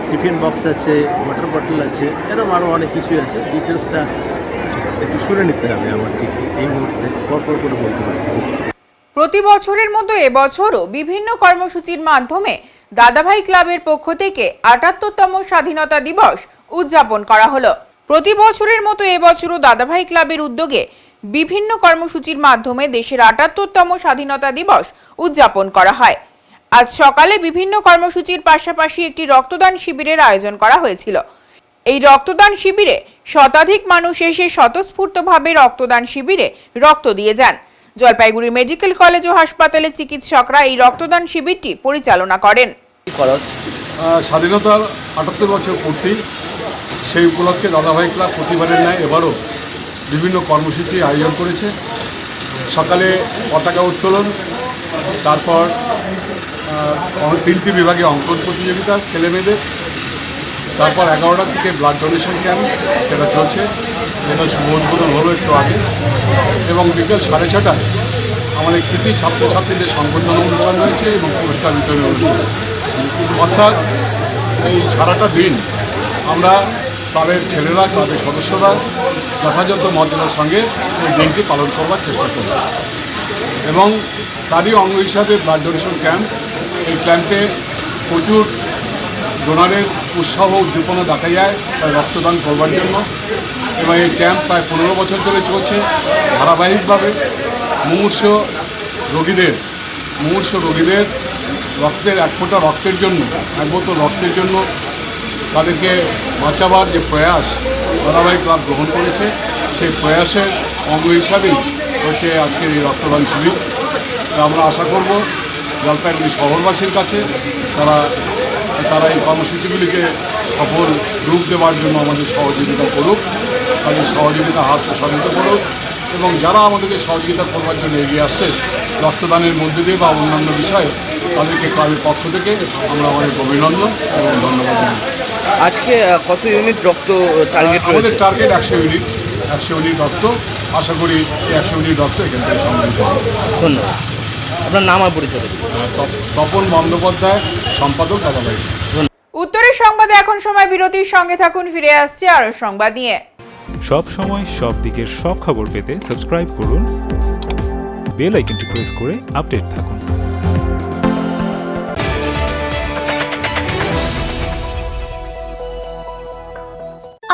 টিফিন বক্স আছে, ওয়াটার বটল আছে, এরকম আরও অনেক কিছু আছে। ডিটেলসটা একটু শুনে নিতে হবে, আমার ঠিক এই মুহূর্তে পরপর করে বলতে পারছি না। প্রতি বছরের মতো এবছরও বিভিন্ন কর্মসূচির মাধ্যমে দাদাভাই ক্লাবের পক্ষ থেকে ৭৮তম স্বাধীনতা দিবস উদযাপন করা হলো। প্রতি বছরের মতো এবছরও দাদাভাই ক্লাবের উদ্যোগে বিভিন্ন কর্মসূচির মাধ্যমে দেশের ৭৮তম স্বাধীনতা দিবস উদযাপন করা হয়। আজ সকালে বিভিন্ন কর্মসূচির পাশাপাশি একটি রক্তদান শিবিরের আয়োজন করা হয়েছিল। এই রক্তদান শিবিরে শতাধিক মানুষ এসে স্বতঃস্ফূর্তভাবে রক্তদান শিবিরে রক্ত দিয়ে যান। জলপাইগুড়ি মেডিকেল কলেজ ও হাসপাতালের চিকিৎসকরা এই রক্তদান শিবিরটি পরিচালনা করেন। স্বাধীনতার ৭৮ বছর পূর্তি, সেই উপলক্ষে দাদাভাই ক্লাব প্রতিবারের ন্যায় এবারও বিভিন্ন কর্মসূচি আয়োজন করেছে। সকালে পতাকা উত্তোলন, তারপর 3টি বিভাগে অঙ্কন প্রতিযোগিতা ছেলেমেয়েদের, তারপর 11টা থেকে ব্লাড ডোনেশন ক্যাম্প সেটা চলছে, যেটা উদ্বোধন হলো একটু আগে, এবং বিকেল 6:30টায় আমাদের কৃতি ছাত্রছাত্রীদের সংবর্ধনা অনুষ্ঠান রয়েছে এবং পুরস্কার বিতরণ অনুষ্ঠান। অর্থাৎ এই সারাটা দিন আমরা ক্লাবের ছেলেরা, ক্লাবের সদস্যরা যথাযথ মর্যাদার সঙ্গে এই দিনটি পালন করবার চেষ্টা করব। এবং তারই অঙ্গ হিসাবে ব্লাড ডোনেশন ক্যাম্প, এই ক্যাম্পে প্রচুর ডোনারের উৎসাহ উদ্দীপনা দেখা যায় তাই রক্তদান করবার জন্য। এবং এই ক্যাম্প প্রায় 15 বছর ধরে চলছে ধারাবাহিকভাবে। মুমূর্ষ রোগীদের রক্তের এক ফোঁটা রক্তের জন্য, এক বোতল রক্তের জন্য তাদেরকে বাঁচাবার যে প্রয়াস দাদাভাই ক্লাব গ্রহণ করেছে, সেই প্রয়াসের অঙ্গ হিসাবেই হচ্ছে আজকের এই রক্তদান শিবির। আমরা আশা করব জলপাইগুড়ি শহরবাসীর কাছে তারা এই কর্মসূচিগুলিকে সফল রূপ দেওয়ার জন্য আমাদের সহযোগিতা করুক, তাদের সহযোগিতা হাত প্রসারিত করুক, এবং যারা আমাদেরকে সহযোগিতা করবার জন্য এগিয়ে আসছে রক্তদানের মধ্যে দিয়ে বা অন্যান্য বিষয়ে, তাদেরকে ক্লাবের পক্ষ থেকে আমরা অনেক অভিনন্দন এবং ধন্যবাদ জানাচ্ছি। আজকে কত ইউনিট রক্ত টার্গেট রয়েছে? আমাদের টার্গেট 100 ইউনিট রক্ত। আশা করি এই 100 ইউনিট রক্ত এখান থেকে সংগৃহীত হবে। ধন্যবাদ। আপনার নাম আর পরিচয়? তপন বন্দ্যোপাধ্যায়, সম্পাদক দাদাভাই। উত্তরের সংবাদে এখন সময় বিরতির, সঙ্গে থাকুন, ফিরে আসছে আরো সংবাদ নিয়ে। সব সময় সব দিকের সব খবর পেতে সাবস্ক্রাইব করুন, বেল আইকনটি প্রেস করে আপডেট থাকুন।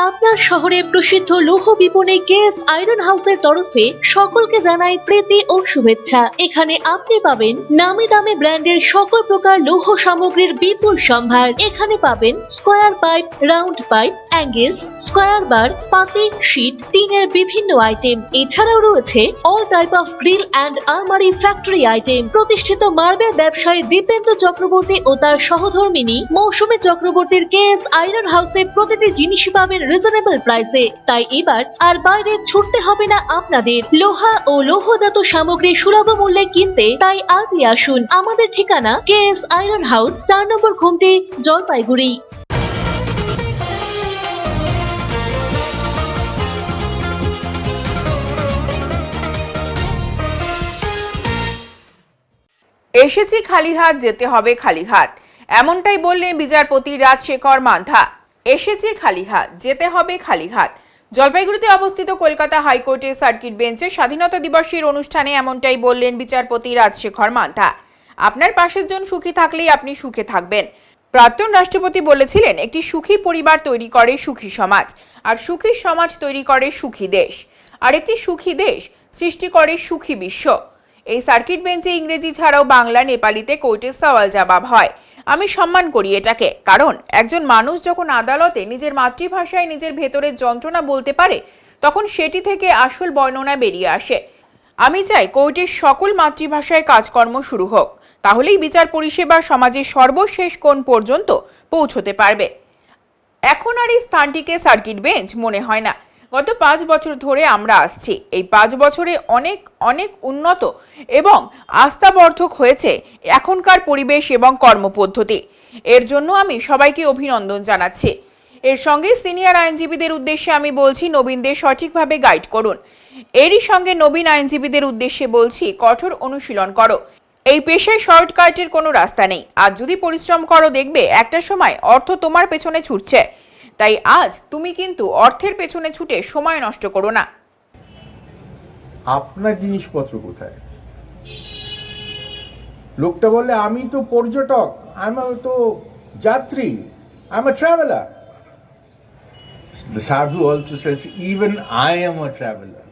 আপনার শহরে প্রসিদ্ধ লৌহ বিপণী কেএস আয়রন হাউসের তরফে সকলকে জানাই প্রীতি ও শুভেচ্ছা। এখানে আপনি পাবেন নামি দামি ব্র্যান্ডের সকল প্রকার লৌহ সামগ্রীর বিপুল সম্ভার। এখানে পাবেন square pipe, round pipe, angles, square bar, পাতি, শীট, টিনের বিভিন্ন আইটেম। এছাড়াও রয়েছে all type of grill and আলমারি ফ্যাক্টরি আইটেম। প্রতিষ্ঠিত মার্বেল ব্যবসায়ী দীপেন্দ্র চক্রবর্তী ও তার সহধর্মিনী মৌসুমী চক্রবর্তীর কেএস আয়রন হাউসে প্রতিটি জিনিসই পাবেন রিজনেবল প্রাইসে। তাই এবার আর বাইরে ছুটতে হবে না আপনাদের। লোহা ও লৌহজাত সামগ্রী সুলভ মূল্যে কিনতে তাই আজই আসুন। আমাদের ঠিকানা কেএস আয়রন হাউস, 4 নম্বর ঘুমটি, জলপাইগুড়ি। এসেছি খালি হাত, যেতে হবে খালি হাত, এমনটাই বললেন বিচারপতি রাজশেখর মান্থা। এসেছি খালি হাত, যেতে হবে খালি হাত। জলপাইগুড়িতে অবস্থিত কলকাতা হাইকোর্টের সার্কিট বেঞ্চে স্বাধীনতা দিবসের অনুষ্ঠানে এমনটাই বললেন বিচারপতি রাজশেখর মান্থা। আপনার পাশের জন সুখী থাকলেই আপনি সুখে থাকবেন। প্রাক্তন রাষ্ট্রপতি বলেছিলেন, একটি সুখী পরিবার তৈরি করে সুখী সমাজ, আর সুখী সমাজ তৈরি করে সুখী দেশ, আর একটি সুখী দেশ সৃষ্টি করে সুখী বিশ্ব। এই সার্কিট বেঞ্চে ইংরেজি ছাড়াও বাংলা, নেপালিতে কোর্টের সওয়াল জবাব হয়। আমি সম্মান করি এটাকে, কারণ একজন মানুষ যখন আদালতে নিজের মাতৃভাষায় নিজের ভেতরের যন্ত্রণা বলতে পারে, তখন সেটি থেকে আসল বর্ণনা বেরিয়ে আসে। আমি চাই কোর্টের সকল মাতৃভাষায় কাজকর্ম শুরু হোক, তাহলেই বিচার পরিষেবা সমাজের সর্বশেষ কোণ পর্যন্ত পৌঁছতে পারবে। এখন আর এই স্থানটিকে সার্কিট বেঞ্চ মনে হয় না। গত 5 বছর ধরে আমরা আসছি। এই 5 বছরে অনেক অনেক উন্নত এবং আস্থাবর্ধক হয়েছে এখনকার পরিবেশ এবং কর্মপদ্ধতি। এর জন্য আমি সবাইকে অভিনন্দন জানাচ্ছি। এর সঙ্গে সিনিয়র আইনজীবীদের উদ্দেশ্যে আমি বলছি, নবীনদের সঠিকভাবে গাইড করুন। এরই সঙ্গে নবীন আইনজীবীদের উদ্দেশ্যে বলছি, কঠোর অনুশীলন করো। এই পেশায় শর্টকাটের কোনো রাস্তা নেই। আজ যদি পরিশ্রম করো দেখবে একটা সময় অর্থ তোমার পেছনে ছুটছে। তাই আজ তুমি কিন্তু অর্থের পেছনে ছুটে সময় নষ্ট করো না। আপনার জিনিসপত্র কোথায়? লোকটা বললে আমি তো পর্যটক, আমি তো যাত্রী, I am a traveller. The sadhu also says, even I am a traveler.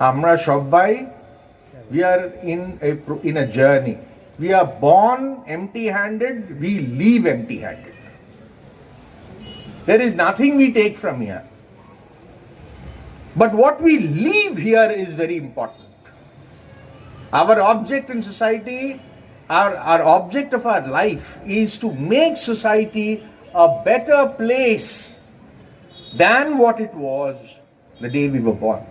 আমরা সবাই we are in a journey. We are born empty-handed, we leave empty-handed. There is nothing we take from here. But what we leave here is very important. Our object in society, our object of our life is to make society a better place than what it was the day we were born.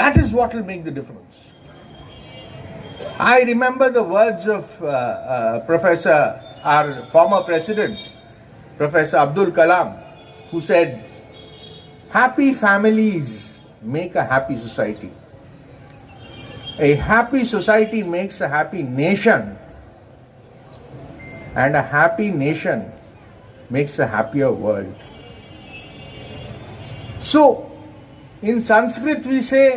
That is what will make the difference. I remember the words of Professor, our former president, Professor Abdul Kalam, who said, happy families make a happy society. A happy society makes a happy nation, and a happy nation makes a happier world. So, in Sanskrit we say,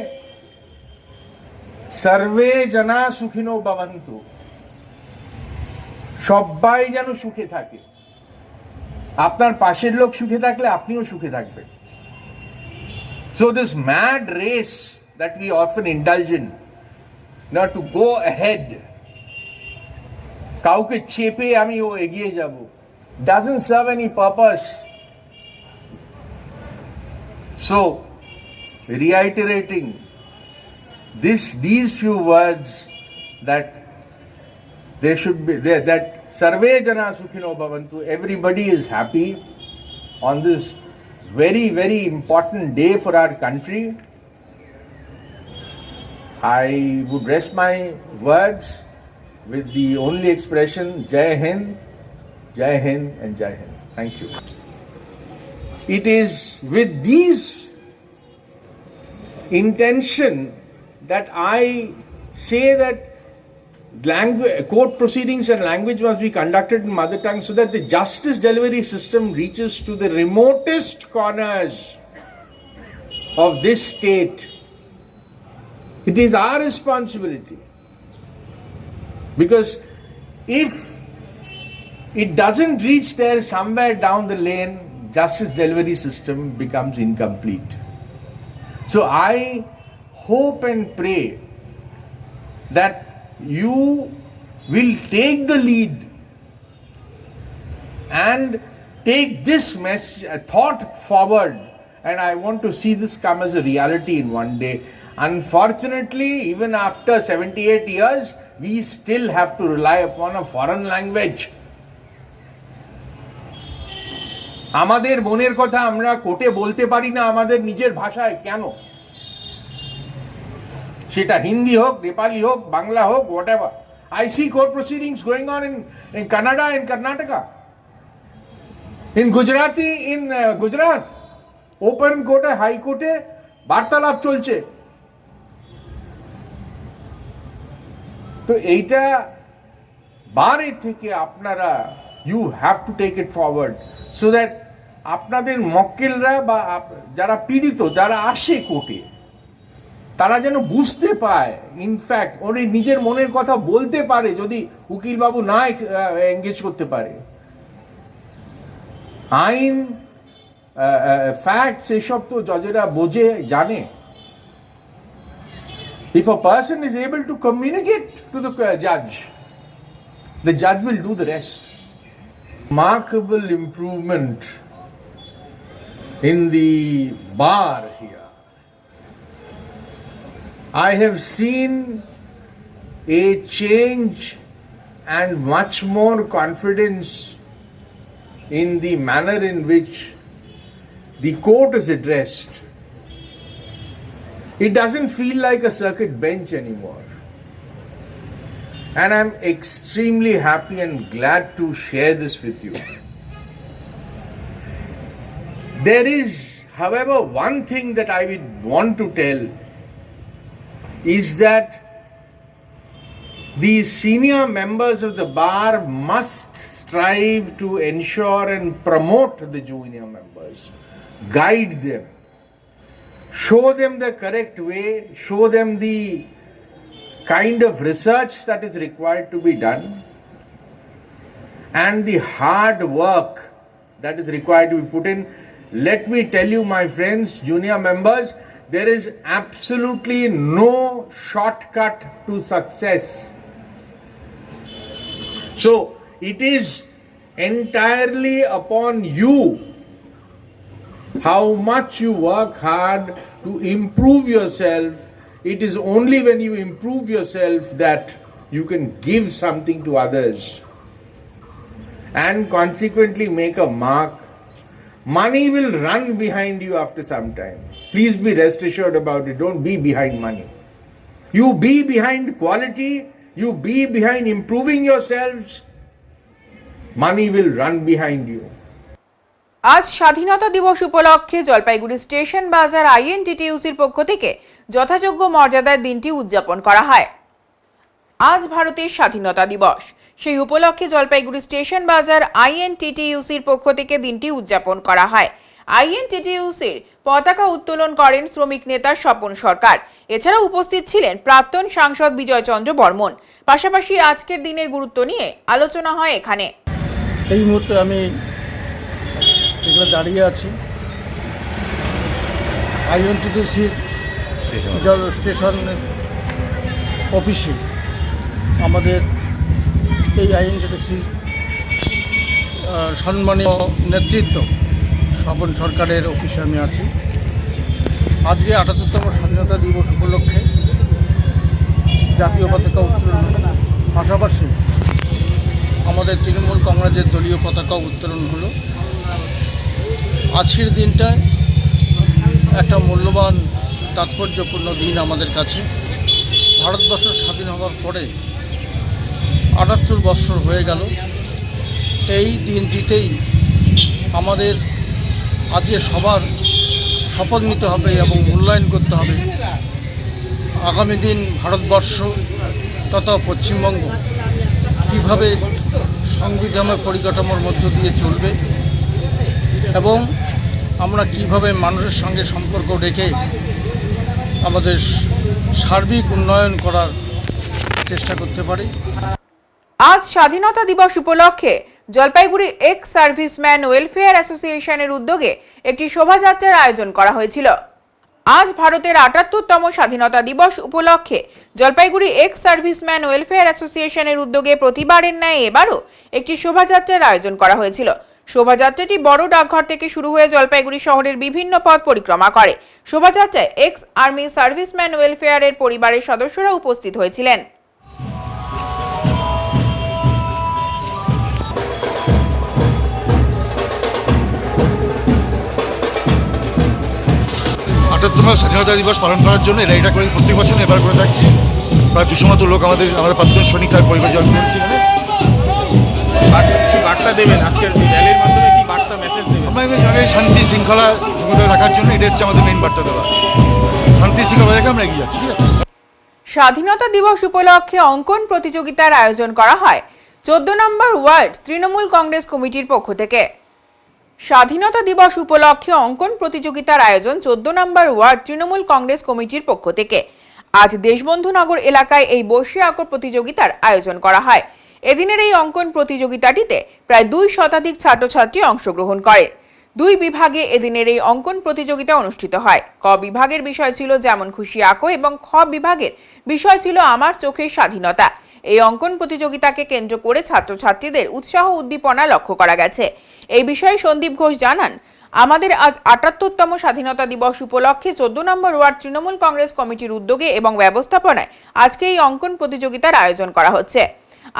Sarve jana sukhino bhavantu. সবাই যেন সুখে থাকে। আপনার পাশের লোক সুখে থাকলে আপনিও সুখে থাকবেন। So this mad race that we often indulge in, not to go ahead, কাউকে চেপে আমি ও এগিয়ে যাব, doesn't serve any purpose. So, reiterating these few words, that there should be that sarve jana sukhino bhavantu, everybody is happy on this very, very important day for our country. I would rest my words with the only expression, Jai Hind, and Jai Hind. Thank you. It is with these intention that I say that court proceedings and language must be conducted in mother tongue, so that the justice delivery system reaches to the remotest corners of this state. It is our responsibility, because if it doesn't reach there, somewhere down the lane, justice delivery system becomes incomplete. So I hope and pray that you will take the lead and take this thought forward, and I want to see this come as a reality in one day. Unfortunately, even after 78 years, we still have to rely upon a foreign language. আমাদের মনের কথা আমরা কোর্টে বলতে পারি না আমাদের নিজের ভাষায়, কেন? সেটা হিন্দি হোক, নেপালি হোক, বাংলা হোক, whatever. I see court proceedings going on in Kannada, in Karnataka, in Gujarati, in Gujarat. Open court, high court, বার্তালাপ চলছে। তো এইটা বারে থেকে আপনারা, you have to take it forward, so that আপনাদের মক্কেলরা বা যারা পীড়িত, যারা আসে কোর্টে, তারা যেন বুঝতে পায়, ইনফ্যাক্ট ওরে নিজের মনের কথা বলতে পারে যদি উকিলবাবু না এঙ্গেজ করতে পারে। আইন, ফ্যাক্টস, এসব তো জজেরা বোঝে, জানে। If a person is able to communicate to the judge will do the rest. Remarkable improvement in the bar here. I have seen a change and much more confidence in the manner in which the court is addressed. It doesn't feel like a circuit bench anymore. And I'm extremely happy and glad to share this with you. There is, however, one thing that I would want to tell is that the senior members of the bar must strive to ensure and promote the junior members, guide them, show them the correct way, show them the kind of research that is required to be done, and the hard work that is required to be put in. Let me tell you, my friends, junior members, there is absolutely no shortcut to success. So it is entirely upon you how much you work hard to improve yourself. It is only when you improve yourself that you can give something to others and consequently make a mark. Money will run behind you after some time. Please be rest assured about it. Don't be behind money. You be behind quality. You be behind improving yourselves. Money will run behind you. আজ স্বাধীনতা দিবস উপলক্ষে জলপাইগুড়ি স্টেশন বাজার আইএনটিটিইউসির পক্ষ থেকে যথাযোগ্য মর্যাদায় দিনটি উদযাপন করা হয়। আজ ভারতের স্বাধীনতা দিবস, সেই উপলক্ষে জলপাইগুড়ি স্টেশন বাজার আইএনটিটিইউসির পক্ষ থেকে দিনটি উদযাপন করা হয়। আইএনটিটিইউসির পতাকা উত্তোলন করেন শ্রমিক নেতা স্বপন সরকার। এছাড়াও উপস্থিত ছিলেন প্রাক্তন সাংসদ বিজয় চন্দ্র বর্মন। পাশাপাশি আজকের দিনের গুরুত্ব নিয়ে আলোচনা হয় এখানে। এই মুহূর্তে আমি এখানে দাঁড়িয়ে আছি আইএনটিটিসির স্টেশন অফিসে। আমাদের এই আইএনটিটিসি সম্মানীয় নেতৃত্ব স্বপন সরকারের অফিসে আমি আছি। আজকে ৭৮তম স্বাধীনতা দিবস উপলক্ষে জাতীয় পতাকা উত্তোলন, পাশাপাশি আমাদের তৃণমূল কংগ্রেসের দলীয় পতাকা উত্তোলন হলো। আজকের দিনটায় একটা মূল্যবান তাৎপর্যপূর্ণ দিন আমাদের কাছে। ভারতবর্ষ স্বাধীন হওয়ার পরে ৭৮ বছর হয়ে গেল। এই দিনটিতেই আমাদের আজকে সবার শপথ নিতে হবে এবং মূল্যায়ন করতে হবে আগামী দিন ভারতবর্ষ তথা পশ্চিমবঙ্গ কীভাবে সংবিধানের পরিকাঠামোর মধ্য দিয়ে চলবে এবং আমরা কিভাবে মানুষের সঙ্গে সম্পর্ক রেখে আমাদের সার্বিক উন্নয়ন করার চেষ্টা করতে পারি। আজ স্বাধীনতা দিবস উপলক্ষে জলপাইগুড়ি এক্স সার্ভিসম্যান ওয়েলফেয়ার অ্যাসোসিয়েশনের উদ্যোগে একটি শোভাযাত্রার আয়োজন করা হয়েছিল। আজ ভারতের ৭৮তম স্বাধীনতা দিবস উপলক্ষে জলপাইগুড়ি এক্স সার্ভিসম্যান ওয়েলফেয়ার অ্যাসোসিয়েশনের উদ্যোগে প্রতিবারের ন্যায় এবারও একটি শোভাযাত্রার আয়োজন করা হয়েছিল। শোভাযাত্রাটি বড় ডাকঘর থেকে শুরু হয়ে জলপাইগুড়ি শহরের বিভিন্ন পথ পরিক্রমা করে। শোভাযাত্রায় এক্স আর্মি সার্ভিসম্যান ওয়েলফেয়ারের পরিবারের সদস্যরা উপস্থিত হয়েছিলেন। ৭৮তম স্বাধীনতা দিবস পালন করার জন্য এটা করে প্রত্যেক বছর এবার করে থাকছি। প্রায় ২০০ মতো লোক আমাদের প্রাক্তন সৈনিক তার পরিবার জন্ম করেছি। কি বার্তা দেবেন আজকের র্যালির মাধ্যমে, কি বার্তা মেসেজ দেবেন? আমরা এখানে শান্তি শৃঙ্খলা রাখার জন্য এটা হচ্ছে আমাদের মেইন বার্তা দেওয়া। শান্তি শৃঙ্খলা রেখে আমরা এগিয়ে যাচ্ছি। ঠিক আছে। স্বাধীনতা দিবস উপলক্ষে অঙ্কন প্রতিযোগিতার আয়োজন করা হয় ১৪ নম্বর ওয়ার্ড তৃণমূল কংগ্রেস কমিটির পক্ষ থেকে। স্বাধীনতা দিবস উপলক্ষে অঙ্কন প্রতিযোগিতার আয়োজন ১৪ নম্বর ওয়ার্ড তৃণমূল কংগ্রেস কমিটির পক্ষ থেকে। আজ দেশবন্ধুনগর এলাকায় এই বর্ষি আঁকো প্রতিযোগিতার আয়োজন করা হয়। এদিনের এই অঙ্কন প্রতিযোগিতাটিতে প্রায় ২ শতাধিক ছাত্রছাত্রী অংশগ্রহণ করে। ২ বিভাগে এদিনের এই অঙ্কন প্রতিযোগিতা অনুষ্ঠিত হয়। ক বিভাগের বিষয় ছিল যেমন খুশি আঁকো এবং খ বিভাগের বিষয় ছিল আমার চোখের স্বাধীনতা। এই অঙ্কন প্রতিযোগিতাকে কেন্দ্র করে ছাত্রছাত্রীদের উৎসাহ উদ্দীপনা লক্ষ্য করা গেছে। এই বিষয়ে সন্দীপ ঘোষ জানান, আমাদের আজ ৭৮তম স্বাধীনতা দিবস উপলক্ষে ১৪ নম্বর ওয়ার্ড তৃণমূল কংগ্রেস কমিটির উদ্যোগে এবং ব্যবস্থাপনায় আজকে এই অঙ্কন প্রতিযোগিতার আয়োজন করা হচ্ছে।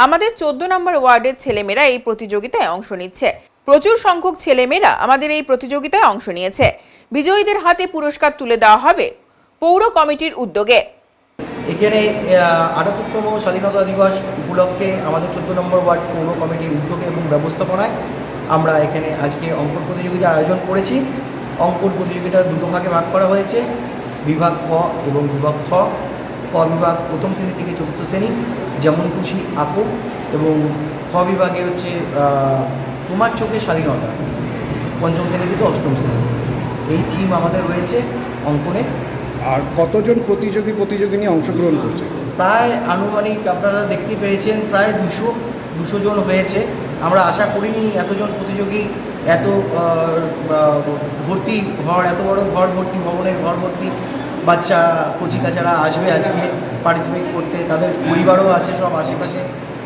আমাদের ১৪ নম্বর ওয়ার্ডের ছেলেমেয়েরা এই প্রতিযোগিতায় অংশ নিচ্ছে। প্রচুর সংখ্যক ছেলেমেয়েরা আমাদের এই প্রতিযোগিতায় অংশ নিয়েছে। বিজয়ীদের হাতে পুরস্কার তুলে দেওয়া হবে পৌর কমিটির উদ্যোগে। এখানে ৭৮তম স্বাধীনতা দিবস উপলক্ষে আমাদের ১৪ নম্বর ওয়ার্ড পৌর কমিটির উদ্যোগে এবং ব্যবস্থাপনায় আমরা এখানে আজকে অঙ্কন প্রতিযোগিতার আয়োজন করেছি। অঙ্কন প্রতিযোগিতা দুটো ভাগে ভাগ করা হয়েছে, বিভাগ ক এবং বিভাগ খ। ক বিভাগ প্রথম শ্রেণী থেকে চতুর্থ শ্রেণী, যেমন খুশি আঁকো, এবং খ বিভাগে হচ্ছে তোমার চোখে স্বাধীনতা, পঞ্চম শ্রেণী থেকে অষ্টম শ্রেণী। এই থিম আমাদের রয়েছে অঙ্কনে। আর কতজন প্রতিযোগিনী অংশগ্রহণ করছে? প্রায় আনুমানিক আপনারা দেখতে পেরেছেন প্রায় 200 জন হয়েছে। আমরা আশা করিনি এতজন প্রতিযোগী, এত ভর্তি ঘর, এত বড় ঘর ভর্তি, ভবনের ঘর ভর্তি বাচ্চা কচিকাচারা আসবে আজকে পার্টিসিপেট করতে। তাদের পরিবারও আছে সব আশেপাশে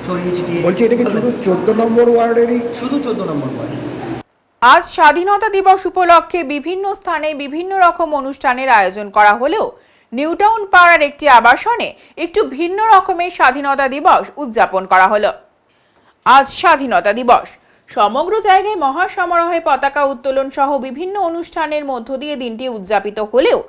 ছড়িয়ে ছিটিয়ে। বলছি এটা কি শুধু 14 নম্বর ওয়ার্ডেরই? শুধু 14 নম্বর ওয়ার্ড। আজ স্বাধীনতা দিবস উপলক্ষে বিভিন্ন স্থানে বিভিন্ন রকম অনুষ্ঠানের আয়োজন করা হলেও নিউটাউন পাড়ার একটি আবাসনে একটু ভিন্ন রকমের স্বাধীনতা দিবস উদযাপন করা হলো। আজ স্বাধীনতা দিবস সমগ্র জায়গায় মহাসমারোহে পতাকা উত্তোলন সহ বিভিন্ন অনুষ্ঠানের মধ্য দিয়ে দিনটি উদযাপিত হলেও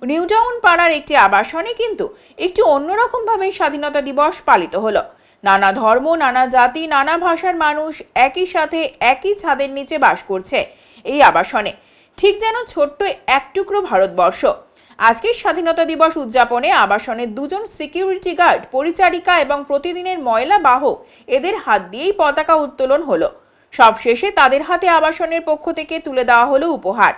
নিউটাউন পাড়ার একটি আবাসনে কিন্তু একটু অন্যরকম ভাবে স্বাধীনতা দিবস পালিত হলো। নানা ধর্ম, নানা জাতি, নানা ভাষার মানুষ একই সাথে একই ছাদের নিচে বাস করছে এই আবাসনে, ঠিক যেন ছোট্ট এক টুকরো ভারতবর্ষ। আজকের স্বাধীনতা দিবস উদযাপনে আবাসনের 2 জন সিকিউরিটি গার্ড, পরিচারিকা এবং প্রতিদিনের ময়লা বাহক এদের হাত দিয়েই পতাকা উত্তোলন হলো। সবশেষে তাদের হাতে আবাসনের পক্ষ থেকে তুলে দেওয়া হলো উপহার।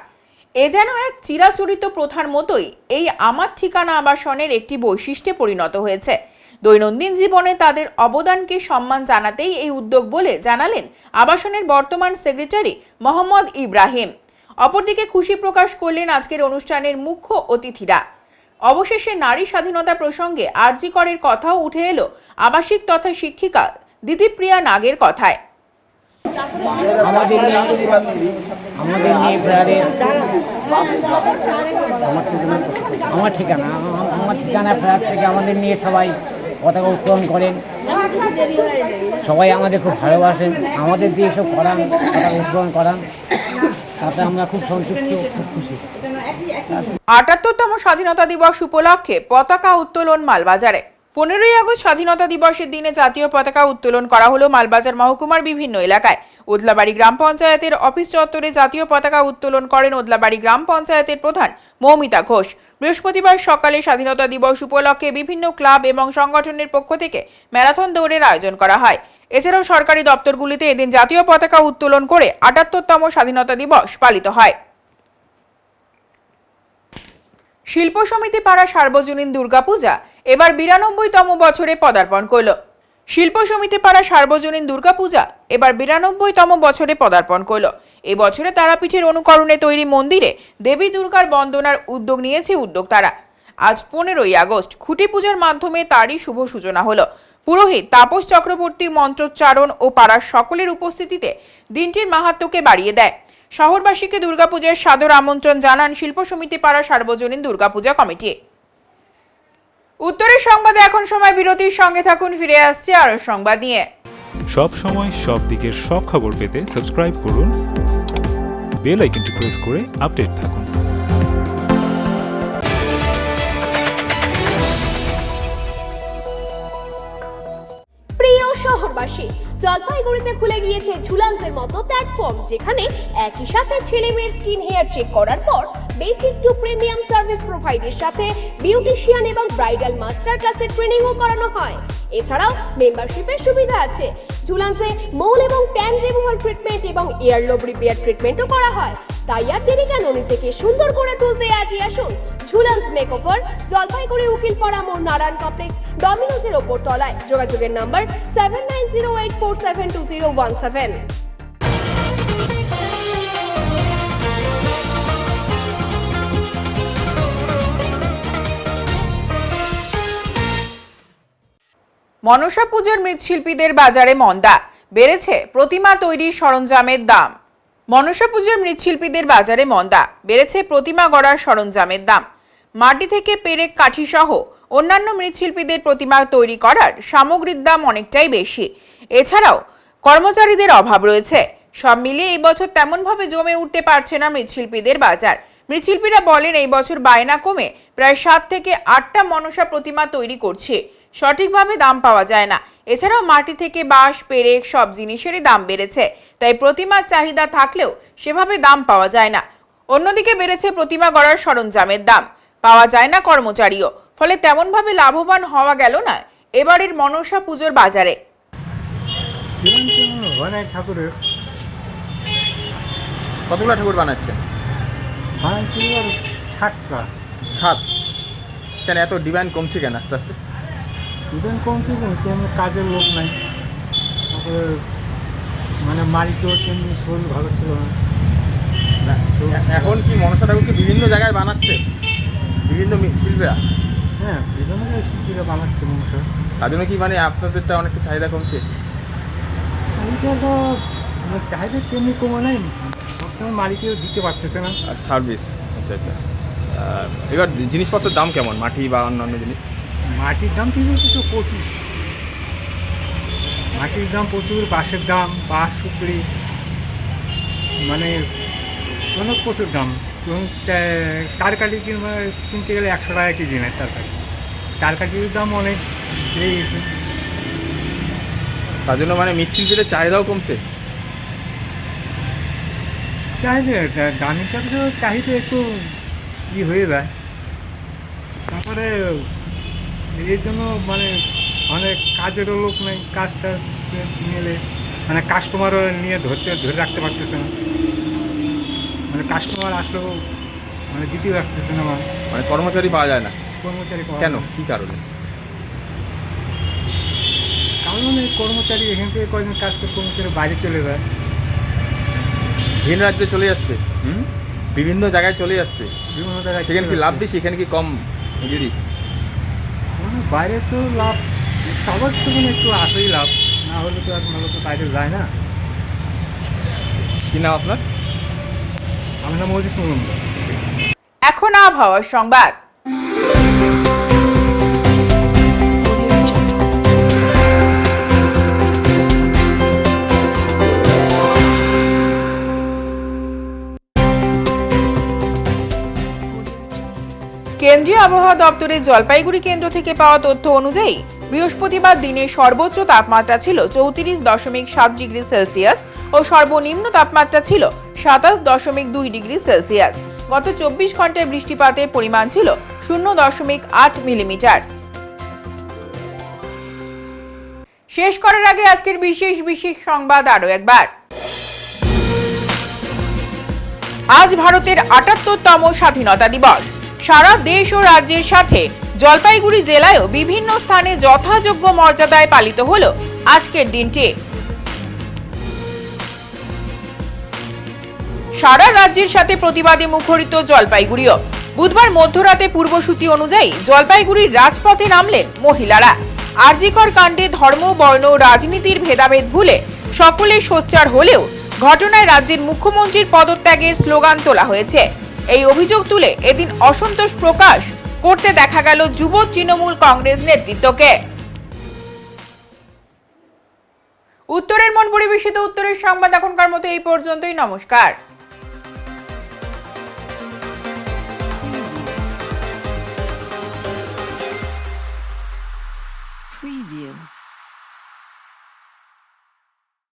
এ যেন এক চিরাচরিত প্রথার মতোই এই আমার ঠিকানা আবাসনের একটি বৈশিষ্ট্যে পরিণত হয়েছে। দৈনন্দিন জীবনে তাদের অবদানকে সম্মান জানাতেই এই উদ্যোগ বলে জানালেন আবাসনের বর্তমান সেক্রেটারি মোহাম্মদ ইব্রাহিম। অপরদিকে খুশি প্রকাশ করলেন আজকের অনুষ্ঠানের মুখ্য অতিথিরা। অবশেষে নারী স্বাধীনতা প্রসঙ্গে আরজি করের কথাও উঠে এলো আবাসিক তথা শিক্ষিকা দিতিপ্রিয়া নাগের কথায়। আমাদের নিয়ে আমার ঠিকানা ফ্ল্যাট থেকে আমাদের নিয়ে সবাই পতাকা উত্তোলন করেন। সবাই আমাদের খুব ভালোবাসেন, আমাদের দিয়ে সব করান, পতাকা উত্তোলন করান, তাতে আমরা খুব সন্তুষ্ট, খুব খুশি। ৭৮তম স্বাধীনতা দিবস উপলক্ষে পতাকা উত্তোলন মালবাজারে। 15ই আগস্ট স্বাধীনতা দিবসের দিনে জাতীয় পতাকা উত্তোলন করা হলো মালবাজার মহকুমার বিভিন্ন এলাকায়। ওদলাবাড়ি গ্রাম পঞ্চায়েতের অফিস চত্বরে জাতীয় পতাকা উত্তোলন করেন ওদলাবাড়ি গ্রাম পঞ্চায়েতের প্রধান মৌমিতা ঘোষ। বৃহস্পতিবার সকালে স্বাধীনতা দিবস উপলক্ষে বিভিন্ন ক্লাব এবং সংগঠনের পক্ষ থেকে ম্যারাথন দৌড়ের আয়োজন করা হয়। এছাড়াও সরকারি দপ্তরগুলিতে এদিন জাতীয় পতাকা উত্তোলন করে ৭৮তম স্বাধীনতা দিবস পালিত হয়। শিল্প সমিতি পাড়া সার্বজনীন দুর্গাপূজা এবার ৯২তম বছরে পদার্পণ করল। শিল্প সমিতি পাড়া সার্বজনীন দুর্গাপূজা এবার ৯২তম বছরে পদার্পণ করল। এই বছরে তারাপীঠের অনুকরণে তৈরি মন্দিরে দেবী দুর্গার বন্দনার উদ্যোগ নিয়েছে উদ্যোক্তারা। আজ 15ই আগস্ট খুঁটি পূজার মাধ্যমে তারই শুভ সূচনা হলো। পুরোহিত তাপস চক্রবর্তী মন্ত্রোচ্চারণ ও পাড়ার সকলের উপস্থিতিতে দিনটির মাহাত্ম্যকে বাড়িয়ে দেয়। শহরবাসীকে দুর্গাপূজার সাদর আমন্ত্রণ জানান শিল্প সমিতি পাড়া সার্বজনীন দুর্গাপূজা কমিটি। উত্তরের সংবাদে এখন সময় বিরতির, সঙ্গে থাকুন, ফিরে আসছে আরো সংবাদ নিয়ে। সব সময় সব দিকের সব খবর পেতে সাবস্ক্রাইব করুন, বেল আইকনটি প্রেস করে আপডেট থাকুন। প্রিয় শহরবাসী, জলপাইগুড়িতে খুলে গিয়েছে ঝুলান্সের মতো প্ল্যাটফর্ম, যেখানে একই সাথে ছেলে মেয়ের স্কিন হেয়ার চেক করার পর বেসিক টু প্রিমিয়াম সার্ভিস প্রোভাইডের সাথে বিউটিশিয়ান এবং ব্রাইডাল মাস্টার ক্লাসের ট্রেনিংও করানো হয়। এছাড়াও মেম্বারশিপের সুবিধা আছে। ঝুলান্সে মৌল এবং ট্যান রিমুভাল ট্রিটমেন্ট এবং ইয়ারলোব রিপেয়ার ট্রিটমেন্টও করা হয়। তাই আর দেরি কেন, নিজেকে সুন্দর করে তুলতে আজই আসুন ঝুলান্স মেকওভার, জলপাইগুড়ি উকিলপাড়া মোড়, নারায়ণ কমপ্লেক্স, ডমিনোজের ওপর তলায়। যোগাযোগের নাম্বার 7908472017। মনসা পুজোর মৃৎশিল্পীদের বাজারে মন্দা, বেড়েছে প্রতিমা তৈরির সরঞ্জামের দাম। মনসা পুজোর মৃৎশিল্পীদের বাজারে মন্দা, বেড়েছে প্রতিমা গড়ার সরঞ্জামের দাম। মাটি থেকে পেরেক, কাঠি সহ অন্যান্য মৃৎশিল্পীদের প্রতিমা তৈরি করার সামগ্রীর দাম অনেকটাই বেশি। এছাড়াও কর্মচারীদের অভাব রয়েছে। সব মিলিয়ে এই বছর তেমনভাবে জমে উঠতে পারছে না মৃৎশিল্পীদের বাজার। মৃৎশিল্পীরা বলেন এই বছর বায়না কমে প্রায় 7 থেকে 8টা মনসা প্রতিমা তৈরি করছে, সঠিকভাবে দাম পাওয়া যায় না। এছাড়াও মাটি থেকে বাঁশ, পেরেক সব জিনিসেরই দাম বেড়েছে, তাই প্রতিমার চাহিদা থাকলেও সেভাবে দাম পাওয়া যায় না। অন্যদিকে বেড়েছে প্রতিমা গড়ার সরঞ্জামের দাম, পাওয়া যায় না কর্মচারীও। ফলে তেমনভাবে লাভবান হওয়া গেল না এবারের মনসা পুজোর বাজারে। ঠাকুরের কতগুলো ঠাকুর বানাচ্ছেন? 7টা। 7? কেন এত ডিমান্ড কমছে কেন আস্তে আস্তে? ইভেন্ট কমছে কেন কাজের লোক নাই, তারপরে মানে মালিকও তেমনি শরীর ভালো ছিল না। এখন কি মনসা ঠাকুরকে বিভিন্ন জায়গায় বানাচ্ছে বিভিন্ন শিল্পীরা? হ্যাঁ, বিভিন্ন জায়গায় শিল্পীরা বানাচ্ছে মনসা। তার জন্য কি মানে আপনাদেরটা অনেকটা চাহিদা কমছে? চাহিদা তেমনি কমে নাই, বর্তমানে মালিকেও দিতে পারতেছে না। আর সার্ভিস, আচ্ছা আচ্ছা। এবার জিনিসপত্রের দাম কেমন, মাটি বা অন্যান্য জিনিস? মাটির দাম ঠিক আছে তো প্রচুর, মাটির দাম প্রচুর, বাঁশের দাম, বাঁশ সুতলি মানে অনেক প্রচুর দাম। তারকাঠি কিনতে গেলে 100 টাকা কেজি নেয় তারকাঠি। তারকাঠির দাম অনেক বেড়ে গেছে, তার জন্য মানে মৃৎশিল্পীদের চাহিদাও কমছে। চাহিদা দাম হিসাবে তো চাহিদা একটু হয়ে যায়। তারপরে এর জন্য মানে অনেক কাজেরও লোক নেই, কাজ টাজ নিলে মানে কাস্টমারও নিয়ে ধরে রাখতে পারতেছে না, মানে কাস্টমার আসলেও মানে দিতে পারতেছে না, মানে কর্মচারী পাওয়া যায় না। কর্মচারী কেন, কি কারণে? কারণ এই কর্মচারী এখান থেকে কয়েকদিন কাজ করে কর্মচারী বাইরে চলে যায়, ভিন রাজ্যে চলে যাচ্ছে, বিভিন্ন জায়গায় চলে যাচ্ছে, বিভিন্ন জায়গায়। সেখানে কি লাভ বেশি, এখানে কি কম মজুরি? বাইরে তো লাভ সবার তো মানে একটু আসেই লাভ, না হলে তো আর মানুষ তো বাইরে যায় না। কি নাম আপনার? আমার নাম অজিত মজুমদার। এখন আবহাওয়ার সংবাদ। কেন্দ্রীয় আবহাওয়া দপ্তরের জলপাইগুড়ি কেন্দ্র থেকে পাওয়া তথ্য অনুযায়ী বৃহস্পতিবার দিনে সর্বোচ্চ তাপমাত্রা ছিল 34.7 ডিগ্রি সেলসিয়াস ও সর্বনিম্ন তাপমাত্রা ছিল 27.2 ডিগ্রি সেলসিয়াস। গত 24 ঘন্টায় বৃষ্টিপাতের পরিমাণ ছিল 0.8 মিলিমিটার। শেষ করার আগে আজকের বিশেষ সংবাদ আরো একবার। আজ ভারতের ৭৮তম স্বাধীনতা দিবস। সারা দেশ ও রাজ্যের সাথে জলপাইগুড়ি জেলায়ও বিভিন্ন স্থানে যথাযোগ্য মর্যাদায় পালিত হলো আজকের দিনটি। সারা রাজ্যের সাথে প্রতিবাদে মুখরিত জলপাইগুড়িও। বুধবার মধ্যরাতে পূর্বসূচি অনুযায়ী জলপাইগুড়ির রাজপথে নামলেন মহিলারা। আরজিকর কাণ্ডে ধর্ম, বর্ণ, রাজনীতির ভেদাভেদ ভুলে সকলে সোচ্চার হলেও ঘটনায় রাজ্যের মুখ্যমন্ত্রীর পদত্যাগের স্লোগান তোলা হয়েছে। এই অভিযোগ তুলে এদিন অসন্তোষ প্রকাশ করতে দেখা গেল যুব তৃণমূল কংগ্রেস নেতৃত্বকে। উত্তরের মন পরিবেশিত উত্তরের সংবাদ এখনকার মতো এই পর্যন্তই। নমস্কার।